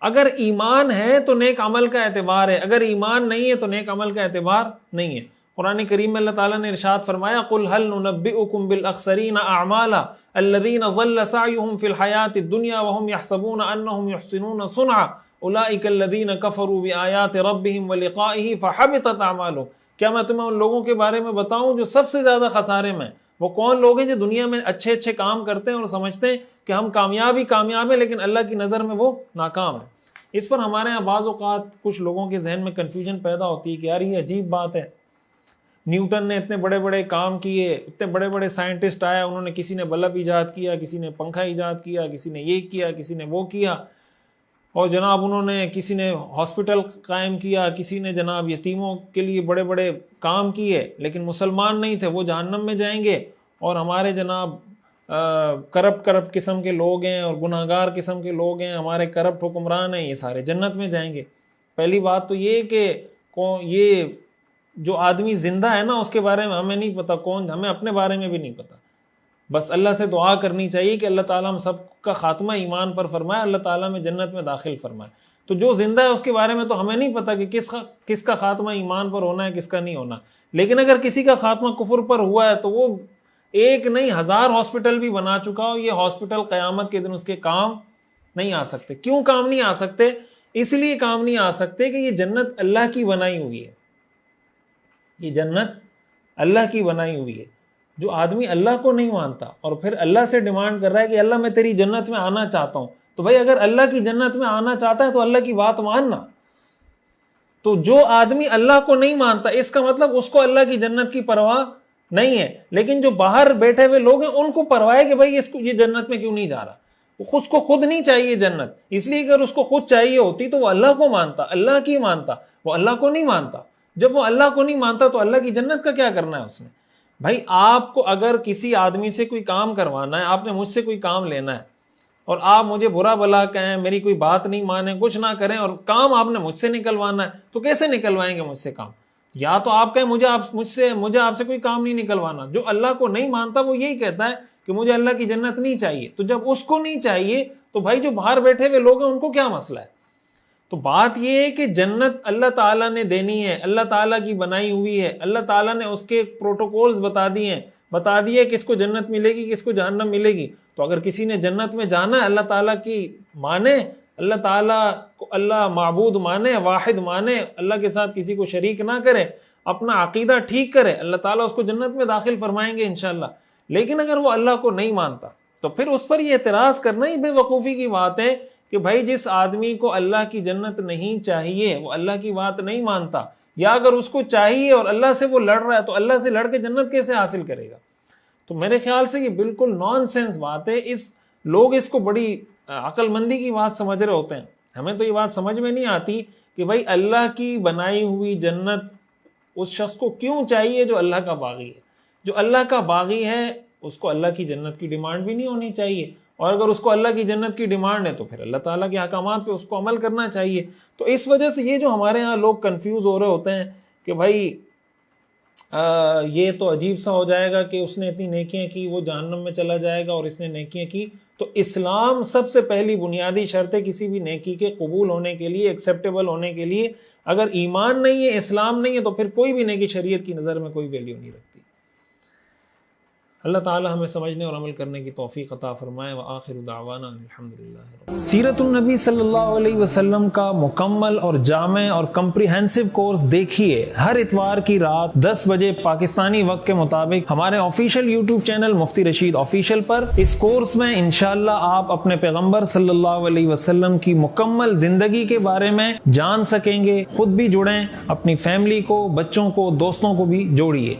اگر ایمان ہے تو نیک عمل کا اعتبار ہے، اگر ایمان نہیں ہے تو نیک عمل کا اعتبار نہیں ہے. قرآن کریم میں اللہ تعالیٰ نے ارشاد فرمایا قُلْ هَلْ نُنَبِّئُكُمْ بِالْأَخْسَرِينَ أَعْمَالًا الَّذِينَ ضَلَّ سَعْيُهُمْ فِي الْحَيَاةِ الدُّنْيَا وَهُمْ يَحْسَبُونَ أَنَّهُمْ يُحْسِنُونَ صُنْعًا أُولَئِكَ الَّذِينَ كَفَرُوا بِآيَاتِ رَبِّهِمْ وَلِقَائِهِ فَحَبِطَتْ أَعْمَالُهُمْ. کیا میں تمہیں ان لوگوں کے بارے میں بتاؤں جو سب سے زیادہ خسارے میں؟ وہ کون لوگ ہیں جو دنیا میں اچھے اچھے کام کرتے ہیں اور سمجھتے ہیں کہ ہم کامیاب ہیں، لیکن اللہ کی نظر میں وہ ناکام ہیں. اس پر ہمارے یہاں بعض اوقات کچھ لوگوں کے ذہن میں کنفیوژن پیدا ہوتی ہے کہ یار یہ عجیب بات ہے، نیوٹن نے اتنے بڑے بڑے کام کیے، اتنے بڑے بڑے سائنٹسٹ آئے، انہوں نے کسی نے بلب ایجاد کیا، کسی نے پنکھا ایجاد کیا، کسی نے یہ کیا، کسی نے وہ کیا، اور جناب انہوں نے کسی نے ہاسپٹل قائم کیا، کسی نے جناب یتیموں کے لیے بڑے بڑے کام کیے، لیکن مسلمان نہیں تھے، وہ جہنم میں جائیں گے، اور ہمارے جناب کرپٹ قسم کے لوگ ہیں اور گناہگار قسم کے لوگ ہیں، ہمارے کرپٹ حکمران ہیں، یہ سارے جنت میں جائیں گے. پہلی بات تو یہ کہ یہ جو آدمی زندہ ہے نا اس کے بارے میں ہمیں نہیں پتا کون، ہمیں اپنے بارے میں بھی نہیں پتا. بس اللہ سے دعا کرنی چاہیے کہ اللہ تعالیٰ ہم سب کا خاتمہ ایمان پر فرمائے، اللہ تعالیٰ میں جنت میں داخل فرمائے. تو جو زندہ ہے اس کے بارے میں تو ہمیں نہیں پتا کہ کس کا خاتمہ ایمان پر ہونا ہے، کس کا نہیں ہونا. لیکن اگر کسی کا خاتمہ کفر پر ہوا ہے تو وہ ایک نہیں 1000 ہاسپٹل بھی بنا چکا ہو، یہ ہاسپٹل قیامت کے دن اس کے کام نہیں آ سکتے. کیوں کام نہیں آ سکتے؟ اس لیے کام نہیں آ سکتے کہ یہ جنت اللہ کی بنائی ہوئی ہے، یہ جنت اللہ کی بنائی ہوئی ہے. جو آدمی اللہ کو نہیں مانتا اور پھر اللہ سے ڈیمانڈ کر رہا ہے کہ اللہ میں تیری جنت میں آنا چاہتا ہوں، تو بھائی اگر اللہ کی جنت میں آنا چاہتا ہے تو اللہ کی بات ماننا. تو جو آدمی اللہ کو نہیں مانتا اس کا مطلب اس کو اللہ کی جنت کی پرواہ نہیں ہے. لیکن جو باہر بیٹھے ہوئے لوگ ہیں ان کو پرواہ ہے کہ بھائی یہ جنت میں کیوں نہیں جا رہا. اس کو خود نہیں چاہیے جنت، اس لیے اگر اس کو خود چاہیے ہوتی تو وہ اللہ کو مانتا، اللہ کی مانتا. وہ اللہ کو نہیں مانتا. جب وہ اللہ کو نہیں مانتا تو اللہ کی جنت کا کیا کرنا ہے اس نے؟ بھائی آپ کو اگر کسی آدمی سے کوئی کام کروانا ہے، آپ نے مجھ سے کوئی کام لینا ہے اور آپ مجھے برا بلا کہیں، میری کوئی بات نہیں مانیں، کچھ نہ کریں، اور کام آپ نے مجھ سے نکلوانا ہے، تو کیسے نکلوائیں گے مجھ سے کام؟ یا تو آپ کہیں مجھے آپ سے کوئی کام نہیں نکلوانا. جو اللہ کو نہیں مانتا وہ یہی کہتا ہے کہ مجھے اللہ کی جنت نہیں چاہیے. تو جب اس کو نہیں چاہیے تو بھائی جو باہر بیٹھے ہوئے لوگ ہیں ان کو کیا مسئلہ ہے؟ تو بات یہ ہے کہ جنت اللہ تعالیٰ نے دینی ہے، اللہ تعالیٰ کی بنائی ہوئی ہے، اللہ تعالیٰ نے اس کے پروٹوکولز بتا دیے کس کو جنت ملے گی، کس کو جہنم ملے گی۔ تو اگر کسی نے جنت میں جانا ہے، اللہ تعالیٰ کی مانے، اللہ تعالیٰ کو اللہ معبود مانے، واحد مانے، اللہ کے ساتھ کسی کو شریک نہ کرے، اپنا عقیدہ ٹھیک کرے، اللہ تعالیٰ اس کو جنت میں داخل فرمائیں گے انشاءاللہ۔ لیکن اگر وہ اللہ کو نہیں مانتا تو پھر اس پر یہ اعتراض کرنا ہی بے وقوفی کی بات ہے کہ بھائی جس آدمی کو اللہ کی جنت نہیں چاہیے، وہ اللہ کی بات نہیں مانتا، یا اگر اس کو چاہیے اور اللہ سے وہ لڑ رہا ہے تو اللہ سے لڑ کے جنت کیسے حاصل کرے گا؟ تو میرے خیال سے یہ بالکل نان سینس بات ہے۔ لوگ اس کو بڑی عقل مندی کی بات سمجھ رہے ہوتے ہیں۔ ہمیں تو یہ بات سمجھ میں نہیں آتی کہ بھائی اللہ کی بنائی ہوئی جنت اس شخص کو کیوں چاہیے جو اللہ کا باغی ہے۔ جو اللہ کا باغی ہے اس کو اللہ کی جنت کی ڈیمانڈ بھی نہیں ہونی چاہیے، اور اگر اس کو اللہ کی جنت کی ڈیمانڈ ہے تو پھر اللہ تعالیٰ کے احکامات پہ اس کو عمل کرنا چاہیے۔ تو اس وجہ سے یہ جو ہمارے ہاں لوگ کنفیوز ہو رہے ہوتے ہیں کہ بھائی یہ تو عجیب سا ہو جائے گا کہ اس نے اتنی نیکیاں کی وہ جہنم میں چلا جائے گا اور اس نے نیکیاں کی، تو اسلام سب سے پہلی بنیادی شرط ہے کسی بھی نیکی کے قبول ہونے کے لیے، ایکسیپٹیبل ہونے کے لیے۔ اگر ایمان نہیں ہے، اسلام نہیں ہے، تو پھر کوئی بھی نیکی شریعت کی نظر میں کوئی ویلیو نہیں رکھتی۔ اللہ تعالی ہمیں سمجھنے اور عمل کرنے کی توفیق عطا فرمائے۔ وآخر دعوانا الحمدللہ۔ سیرت النبی صلی اللہ علیہ وسلم کا مکمل اور جامع اور کمپریہنسو کورس دیکھیے ہر اتوار کی رات 10 بجے پاکستانی وقت کے مطابق ہمارے آفیشیل یوٹیوب چینل مفتی رشید آفیشیل پر۔ اس کورس میں انشاءاللہ آپ اپنے پیغمبر صلی اللہ علیہ وسلم کی مکمل زندگی کے بارے میں جان سکیں گے۔ خود بھی جڑیں، اپنی فیملی کو، بچوں کو، دوستوں کو بھی جوڑیے۔